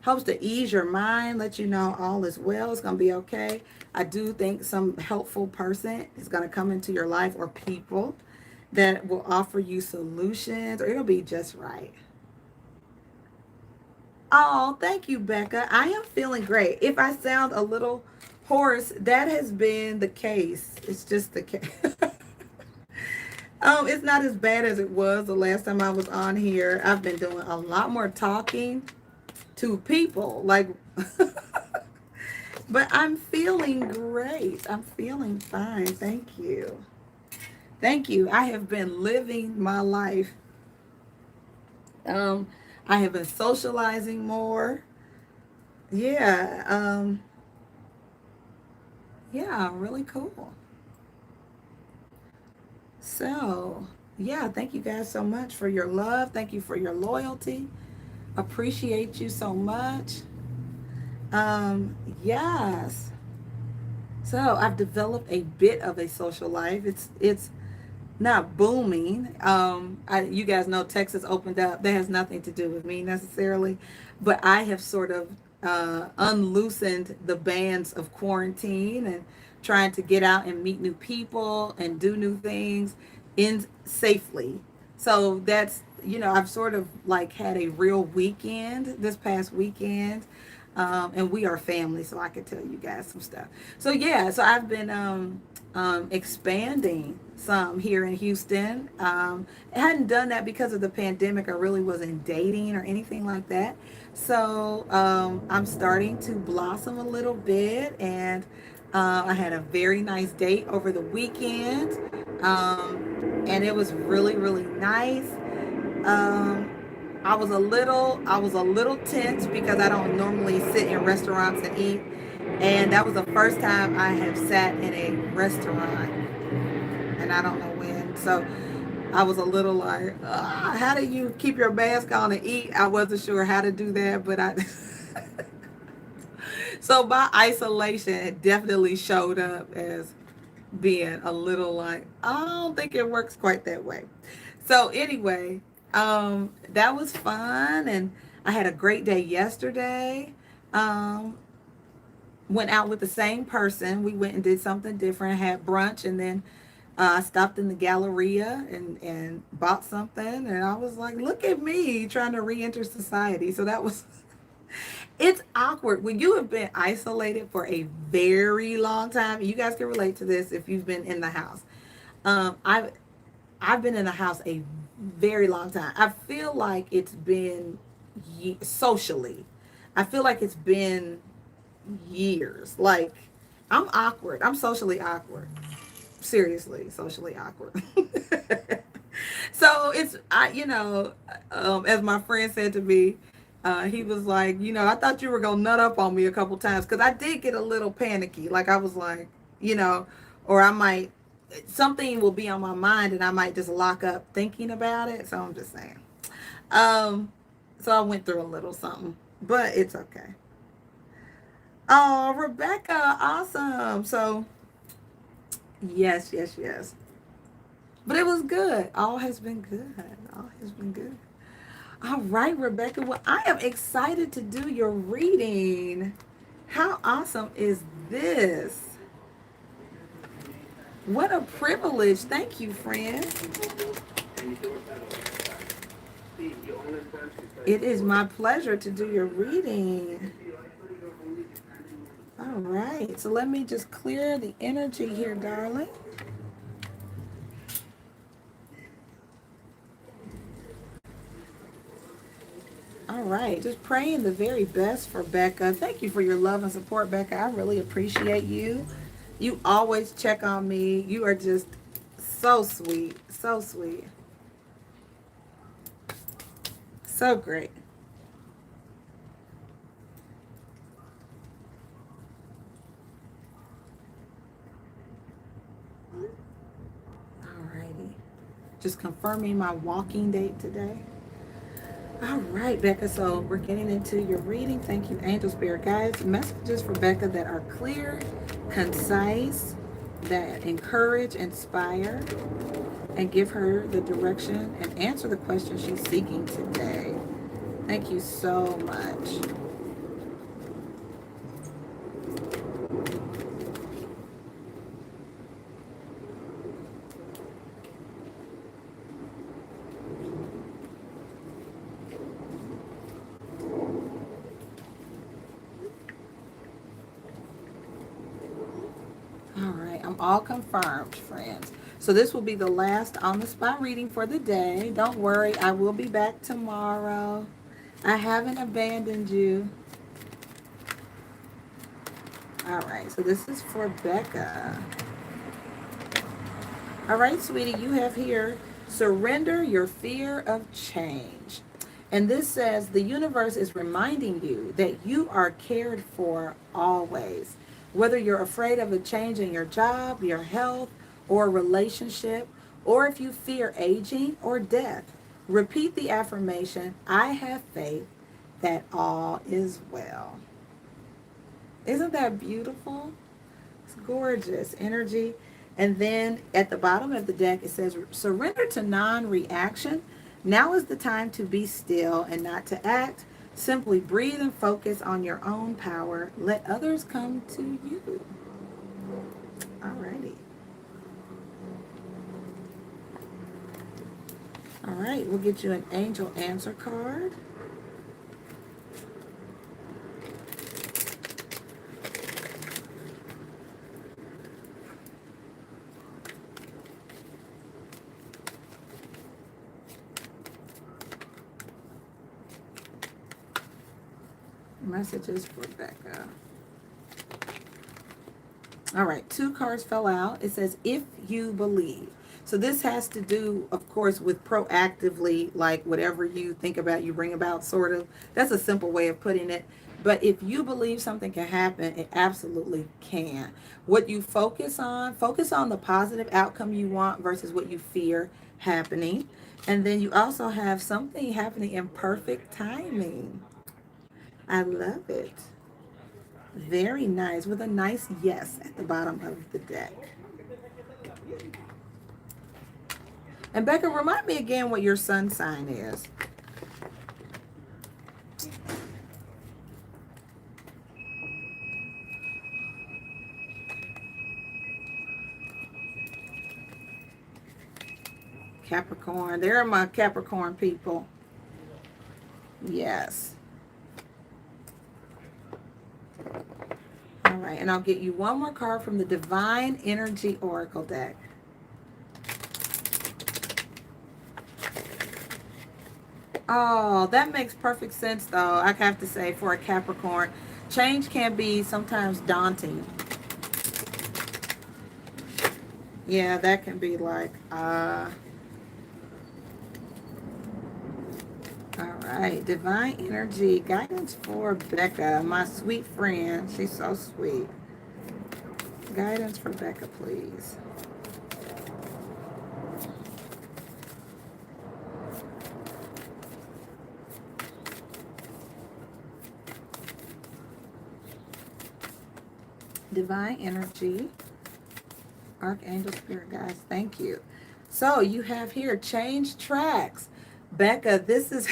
to ease your mind, let you know all is well. It's going to be okay. I do think some helpful person is going to come into your life or people that will offer you solutions, or it'll be just right. Oh, thank you, Becca. I am feeling great. If I sound a little hoarse, that has been the case. It's just the case. It's not as bad as it was the last time I was on here. I've been doing a lot more talking to people, like, but I'm feeling great. I'm feeling fine. Thank you. Thank you. I have been living my life. Um, I have been socializing more. Yeah. Yeah, really cool. So, yeah, thank you guys so much for your love. Thank you for your loyalty. Appreciate you so much. Yes. So I've developed a bit of a social life. It's not booming. You guys know Texas opened up. That has nothing to do with me necessarily, but I have sort of unloosened the bands of quarantine and trying to get out and meet new people and do new things in safely. So that's, I've sort of like had a real weekend this past weekend. And we are family, so I could tell you guys some stuff. So yeah, so I've been expanding some here in Houston. I hadn't done that because of the pandemic. I really wasn't dating or anything like that. So I'm starting to blossom a little bit, and I had a very nice date over the weekend, and it was really, really nice. Um, I was a little tense because I don't normally sit in restaurants and eat, and that was the first time I have sat in a restaurant, and I don't know when. So I was a little like, how do you keep your mask on and eat? I wasn't sure how to do that, but I. So my isolation definitely showed up as being a little like, I don't think it works quite that way. So anyway, that was fun, and I had a great day yesterday. Um, went out with the same person. We went and did something different, had brunch, and then I stopped in the Galleria and bought something. And I was like, look at me trying to re-enter society. So that was, it's awkward when you have been isolated for a very long time. You guys can relate to this if you've been in the house. I've been in the house a very long time. I feel like it's been socially. I feel like it's been years. Like I'm awkward. I'm socially awkward. Seriously, socially awkward. So it's as my friend said to me, he was like, I thought you were gonna nut up on me a couple times because I did get a little panicky. Like I was like, or I might something will be on my mind and I might just lock up thinking about it. So I'm just saying. Um, so I went through a little something, but it's okay. Oh, Rebecca, awesome. So yes, yes, yes. But it was good. All has been good. All has been good. All right, Rebecca. Well, I am excited to do your reading. How awesome is this? What a privilege. Thank you, friend. It is my pleasure to do your reading. All right. So let me just clear the energy here, darling. All right, just praying the very best for Becca. Thank you for your love and support, Becca. I really appreciate you. You always check on me. You are just so sweet, so sweet, so great. All righty, just confirming my walking date today. All right, Becca. So we're getting into your reading. Thank you, Angel Spirit Guides. Messages for Becca that are clear, concise, that encourage, inspire, and give her the direction and answer the question she's seeking today. Thank you so much. All right, I'm all confirmed, friends. So this will be the last on the spot reading for the day. Don't worry, I will be back tomorrow. I haven't abandoned you. All right, so this is for Becca. All right, sweetie, you have here, surrender your fear of change. And this says the universe is reminding you that you are cared for always. Whether you're afraid of a change in your job, your health, or relationship, or if you fear aging or death, repeat the affirmation, I have faith that all is well. Isn't that beautiful? It's gorgeous energy. And then at the bottom of the deck, it says, surrender to non-reaction. Now is the time to be still and not to act. Simply breathe and focus on your own power. Let others come to you. Alrighty. All right, we'll get you an angel answer card. Messages for Becca. All right, two cards fell out. It says, if you believe. So this has to do, of course, with proactively, like whatever you think about, you bring about, sort of. That's a simple way of putting it. But if you believe something can happen, it absolutely can. What you focus on the positive outcome you want versus what you fear happening. And then you also have something happening in perfect timing. I love it. Very nice, with a nice yes at the bottom of the deck. And Becca, remind me again what your sun sign is. Capricorn. There are my Capricorn people. Yes. All right, and I'll get you one more card from the Divine Energy Oracle deck. Oh, that makes perfect sense, though, I have to say, for a Capricorn. Change can be sometimes daunting. Yeah, that can be like, all right, Divine Energy, guidance for Becca, my sweet friend. She's so sweet. Guidance for Becca, please. Divine Energy, Archangel, Spirit Guides, thank you. So you have here, change tracks. Becca, this is,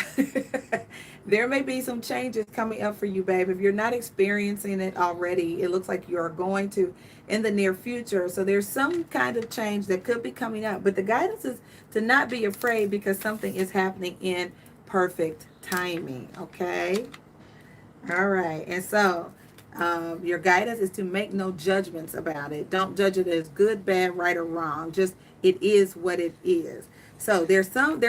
there may be some changes coming up for you, babe. If you're not experiencing it already, it looks like you're going to in the near future. So there's some kind of change that could be coming up. But the guidance is to not be afraid because something is happening in perfect timing, okay? All right. And so your guidance is to make no judgments about it. Don't judge it as good, bad, right, or wrong. Just it is what it is. So there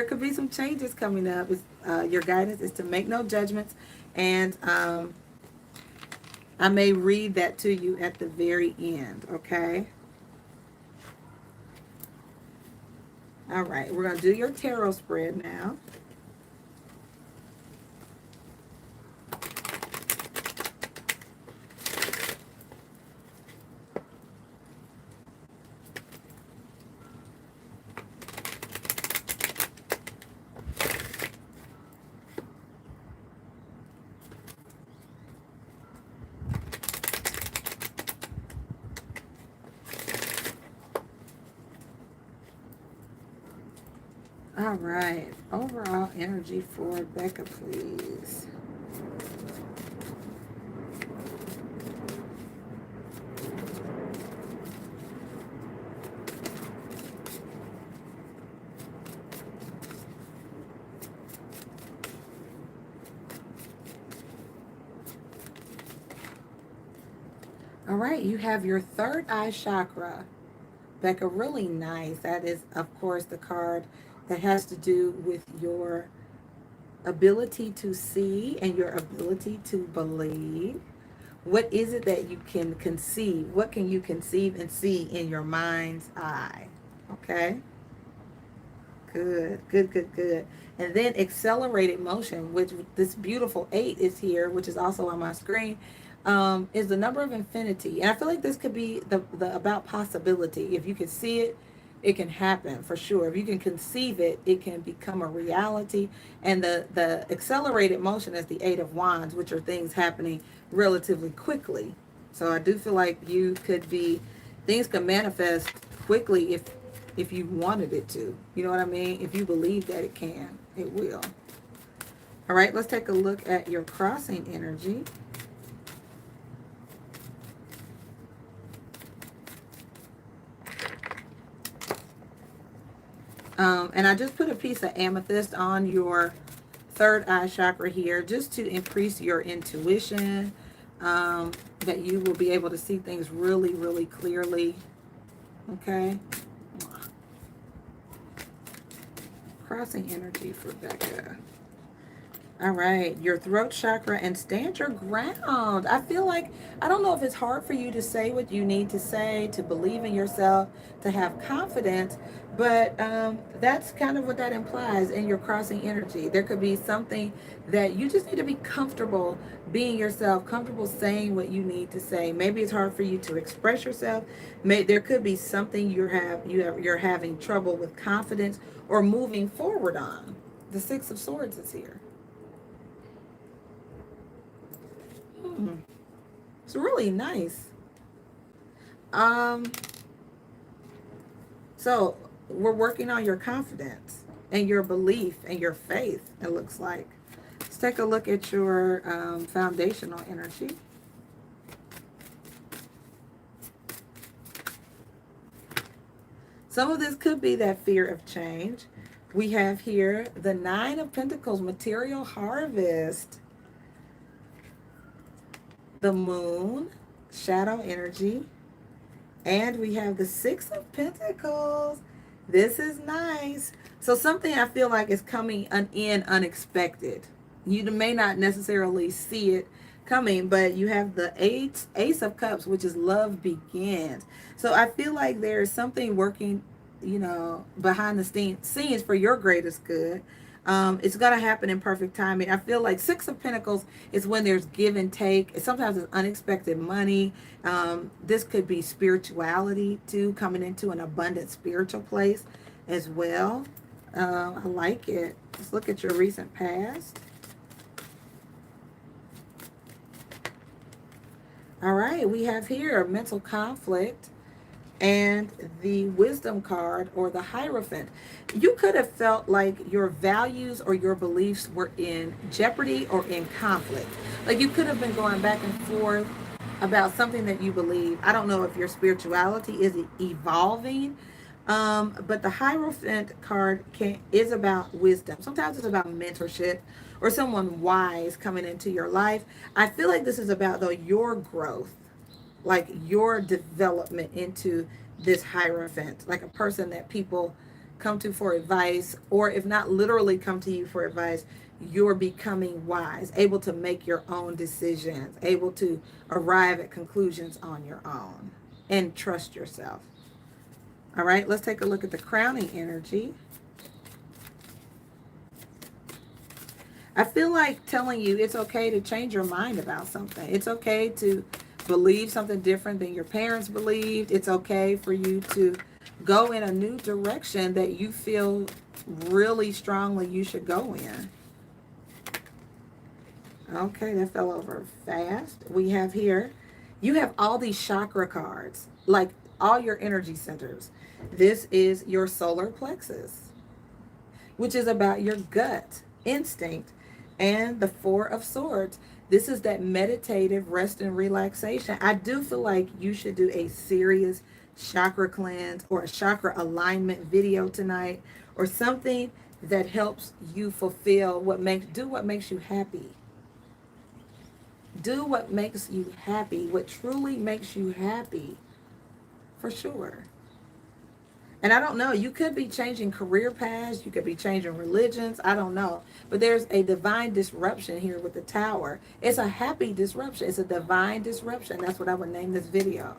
could be some changes coming up. Your guidance is to make no judgments, and I may read that to you at the very end. Okay. All right. We're gonna do your tarot spread now. All right, overall energy for Becca, please. All right, you have your third eye chakra. Becca, really nice. That is, of course, the card that has to do with your ability to see and your ability to believe. What is it that you can conceive? What can you conceive and see in your mind's eye? Okay. Good, good, good, good. And then accelerated motion, which this beautiful 8 is here, which is also on my screen, is the number of infinity. And I feel like this could be the about possibility. If you can see it, it can happen for sure. If you can conceive it, it can become a reality. And the accelerated motion is the 8 of Wands, which are things happening relatively quickly. So I do feel like things can manifest quickly if you wanted it to. You know what I mean? If you believe that it can, it will. All right, let's take a look at your crossing energy. And I just put a piece of amethyst on your third eye chakra here just to increase your intuition, that you will be able to see things really, really clearly. Okay. Crossing energy for Becca. All right, your throat chakra, and stand your ground. I feel like, I don't know if it's hard for you to say what you need to say, to believe in yourself, to have confidence, but that's kind of what that implies in your crossing energy. There could be something that you just need to be comfortable being yourself, comfortable saying what you need to say. Maybe it's hard for you to express yourself. There could be something you're having trouble with confidence or moving forward on. The Six of Swords is here. It's really nice. So we're working on your confidence and your belief and your faith, it looks like. Let's take a look at your foundational energy. Some of this could be that fear of change. We have here the Nine of Pentacles, material harvest, the Moon, shadow energy, and we have the Six of Pentacles. This is nice. So something I feel like is coming in unexpected. You may not necessarily see it coming, but you have the Ace of Cups, which is love begins. So I feel like there is something working, behind the scenes for your greatest good. It's going to happen in perfect timing. I feel like Six of Pentacles is when there's give and take. Sometimes it's unexpected money. This could be spirituality too, coming into an abundant spiritual place as well. I like it. Let's look at your recent past. All right, we have here mental conflict and the wisdom card, or the Hierophant. You could have felt like your values or your beliefs were in jeopardy or in conflict. Like you could have been going back and forth about something that you believe. I don't know if your spirituality is evolving, but the Hierophant card is about wisdom. Sometimes it's about mentorship or someone wise coming into your life. I feel like this is about, though, your growth, like your development into this Hierophant, like a person that people come to for advice, or if not literally come to you for advice, you're becoming wise, able to make your own decisions, able to arrive at conclusions on your own, and trust yourself. All right, let's take a look at the crowning energy. I feel like telling you it's okay to change your mind about something. It's okay to believe something different than your parents believed. It's okay for you to go in a new direction that you feel really strongly you should go in. Okay, that fell over fast. We have here, you have all these chakra cards, like all your energy centers. This is your solar plexus, which is about your gut instinct, and the Four of Swords. This is that meditative rest and relaxation. I do feel like you should do a serious chakra cleanse or a chakra alignment video tonight, or something that helps you fulfill do what makes you happy. Do what makes you happy, what truly makes you happy, for sure. And I don't know, you could be changing career paths, you could be changing religions, I don't know. But there's a divine disruption here with the Tower. It's a happy disruption. It's a divine disruption. That's what I would name this video.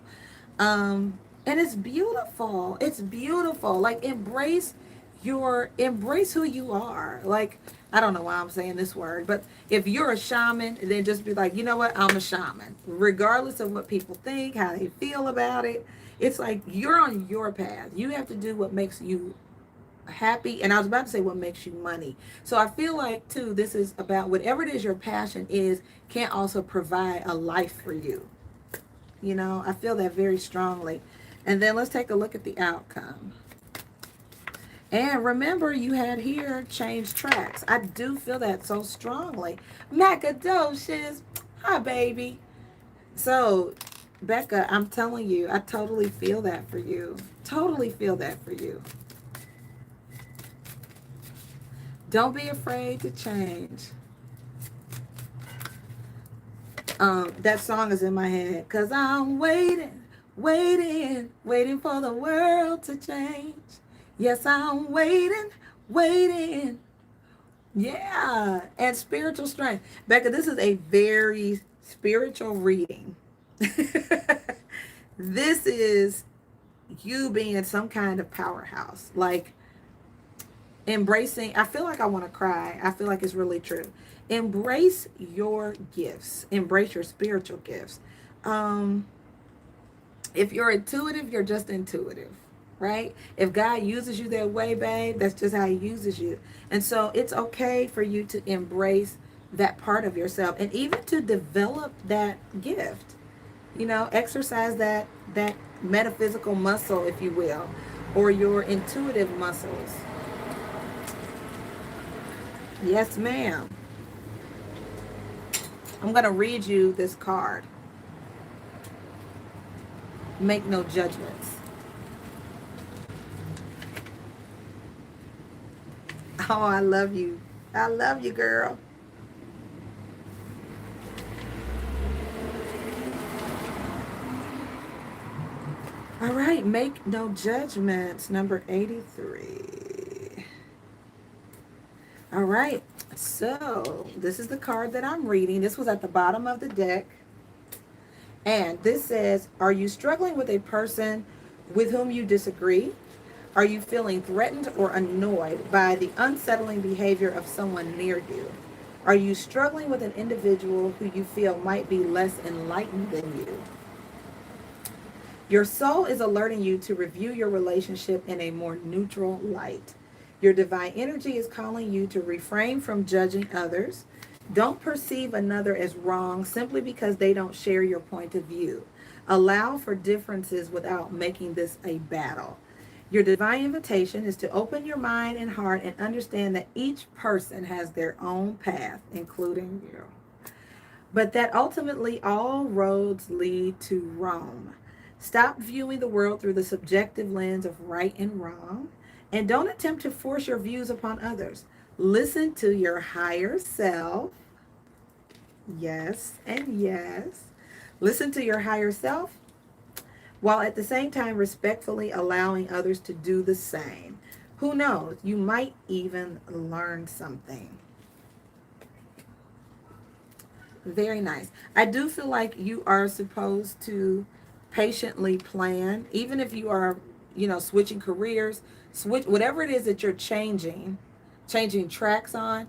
And it's beautiful. It's beautiful. Like embrace who you are. Like, I don't know why I'm saying this word, but if you're a shaman, then just be like, you know what, I'm a shaman. Regardless of what people think, how they feel about it. It's like you're on your path. You have to do what makes you happy. And I was about to say what makes you money. So I feel like, too, this is about whatever it is your passion is, can also provide a life for you. I feel that very strongly. And then let's take a look at the outcome. And remember, you had here change tracks. I do feel that so strongly. Macadocious. Hi, baby. So, Becca, I'm telling you, I totally feel that for you. Totally feel that for you. Don't be afraid to change. That song is in my head. 'Cause I'm waiting for the world to change. Yes, I'm waiting. Yeah. And spiritual strength. Becca, this is a very spiritual reading. This is you being some kind of powerhouse, like embracing. I feel like I want to cry. I feel like it's really true. Embrace your gifts. Embrace your spiritual gifts. If you're intuitive, you're just intuitive, right? If God uses you that way, babe, that's just how he uses you. And so it's okay for you to embrace that part of yourself, and even to develop that gift. Exercise that metaphysical muscle, if you will, or your intuitive muscles. Yes, ma'am. I'm going to read you this card. Make no judgments. Oh, I love you. I love you, girl. All right, make no judgments, number 83. All right, so this is the card that I'm reading. This was at the bottom of the deck. And this says, are you struggling with a person with whom you disagree? Are you feeling threatened or annoyed by the unsettling behavior of someone near you? Are you struggling with an individual who you feel might be less enlightened than you? Your soul is alerting you to review your relationship in a more neutral light. Your divine energy is calling you to refrain from judging others. Don't perceive another as wrong simply because they don't share your point of view. Allow for differences without making this a battle. Your divine invitation is to open your mind and heart and understand that each person has their own path, including you, but that ultimately all roads lead to Rome. Stop viewing the world through the subjective lens of right and wrong, and don't attempt to force your views upon others. Listen to your higher self. Yes, and yes. Listen to your higher self while at the same time respectfully allowing others to do the same. Who knows? You might even learn something. Very nice. I do feel like you are supposed to patiently plan, even if you are, switching careers, switch whatever it is that you're changing tracks on.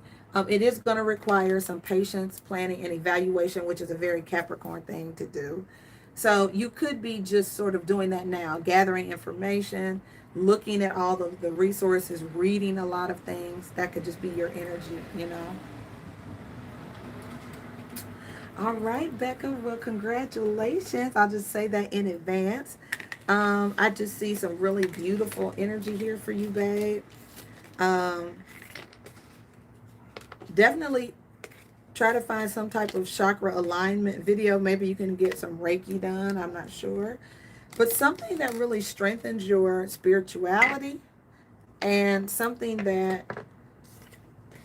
It is going to require some patience, planning, and evaluation, which is a very Capricorn thing to do. So you could be just sort of doing that now, gathering information, looking at all the resources, reading a lot of things. That could just be your energy. All right, Becca. Well, congratulations. I'll just say that in advance. I just see some really beautiful energy here for you, babe. Um, Definitely try to find some type of chakra alignment video. Maybe you can get some Reiki done. I'm not sure. But something that really strengthens your spirituality and something that,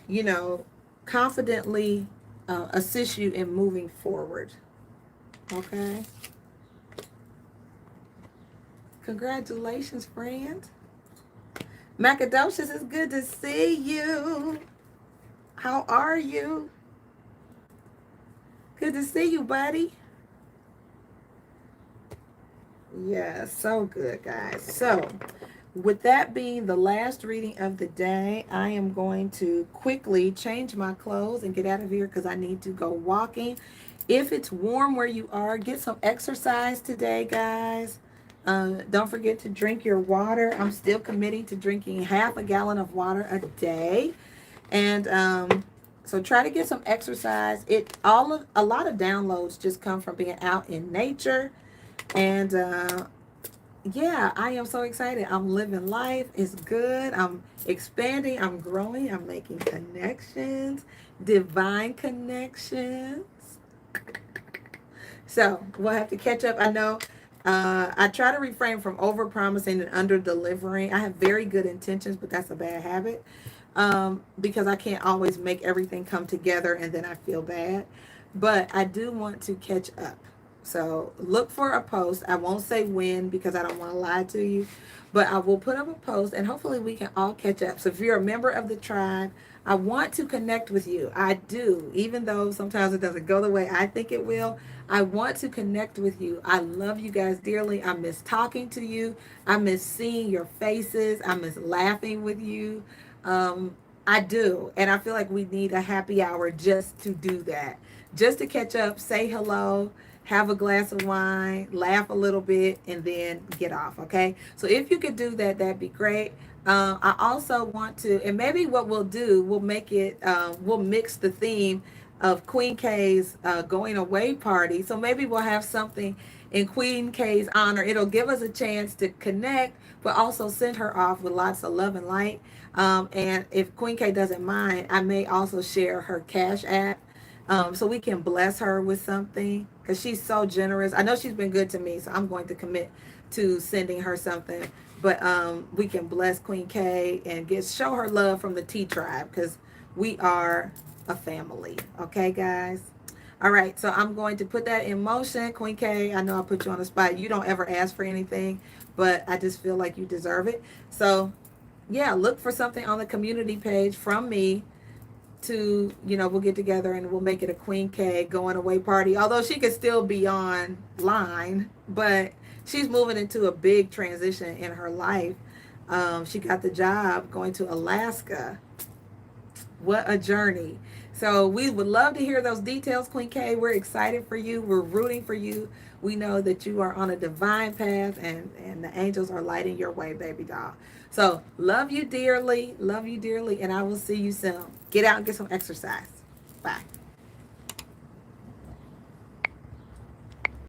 you know, confidently assists you in moving forward. Okay? Congratulations, friend. Macadocious, it's good to see you. How are you? Good to see you, buddy. Yeah, so good, guys. So, with that being the last reading of the day, I am going to quickly change my clothes and get out of here because I need to go walking. If it's warm where you are, get some exercise today, guys. Don't forget to drink your water. I'm still committing to drinking half a gallon of water a day. And so try to get some exercise. A lot of downloads just come from being out in nature. And yeah, I am so excited. I'm living life. It's good. I'm expanding. I'm growing. I'm making connections, divine connections. So we'll have to catch up. I know I try to refrain from over promising and under delivering. I have very good intentions, but that's a bad habit because I can't always make everything come together and then I feel bad. But I do want to catch up. So look for a post. I won't say when because I don't want to lie to you, but I will put up a post and hopefully we can all catch up. So if you're a member of the tribe, I want to connect with you. I do, even though sometimes it doesn't go the way I think it will. I want to connect with you. I love you guys dearly. I miss talking to you. I miss seeing your faces. I miss laughing with you. I do. And I feel like we need a happy hour just to do that. Just to catch up, say hello, have a glass of wine, laugh a little bit, and then get off, okay? So if you could do that, that'd be great. I also want to, and maybe what we'll do, we'll make it, we'll mix the theme of Queen K's going away party. So maybe we'll have something in Queen K's honor. It'll give us a chance to connect, but also send her off with lots of love and light. And if Queen K doesn't mind, I may also share her Cash App so we can bless her with something because she's so generous. I know she's been good to me, so I'm going to commit to sending her something But we can bless Queen K and show her love from the T tribe, because we are a family. Okay, guys? All right, so I'm going to put that in motion. Queen K, I know I put you on the spot. You don't ever ask for anything, but I just feel like you deserve it. So, yeah, look for something on the community page from me to, we'll get together and we'll make it a Queen K going away party. Although she could still be online, but she's moving into a big transition in her life. She got the job going to Alaska. What a journey. So we would love to hear those details, Queen K. We're excited for you. We're rooting for you. We know that you are on a divine path, and the angels are lighting your way, baby doll. So love you dearly, and I will see you soon. Get out and get some exercise. Bye.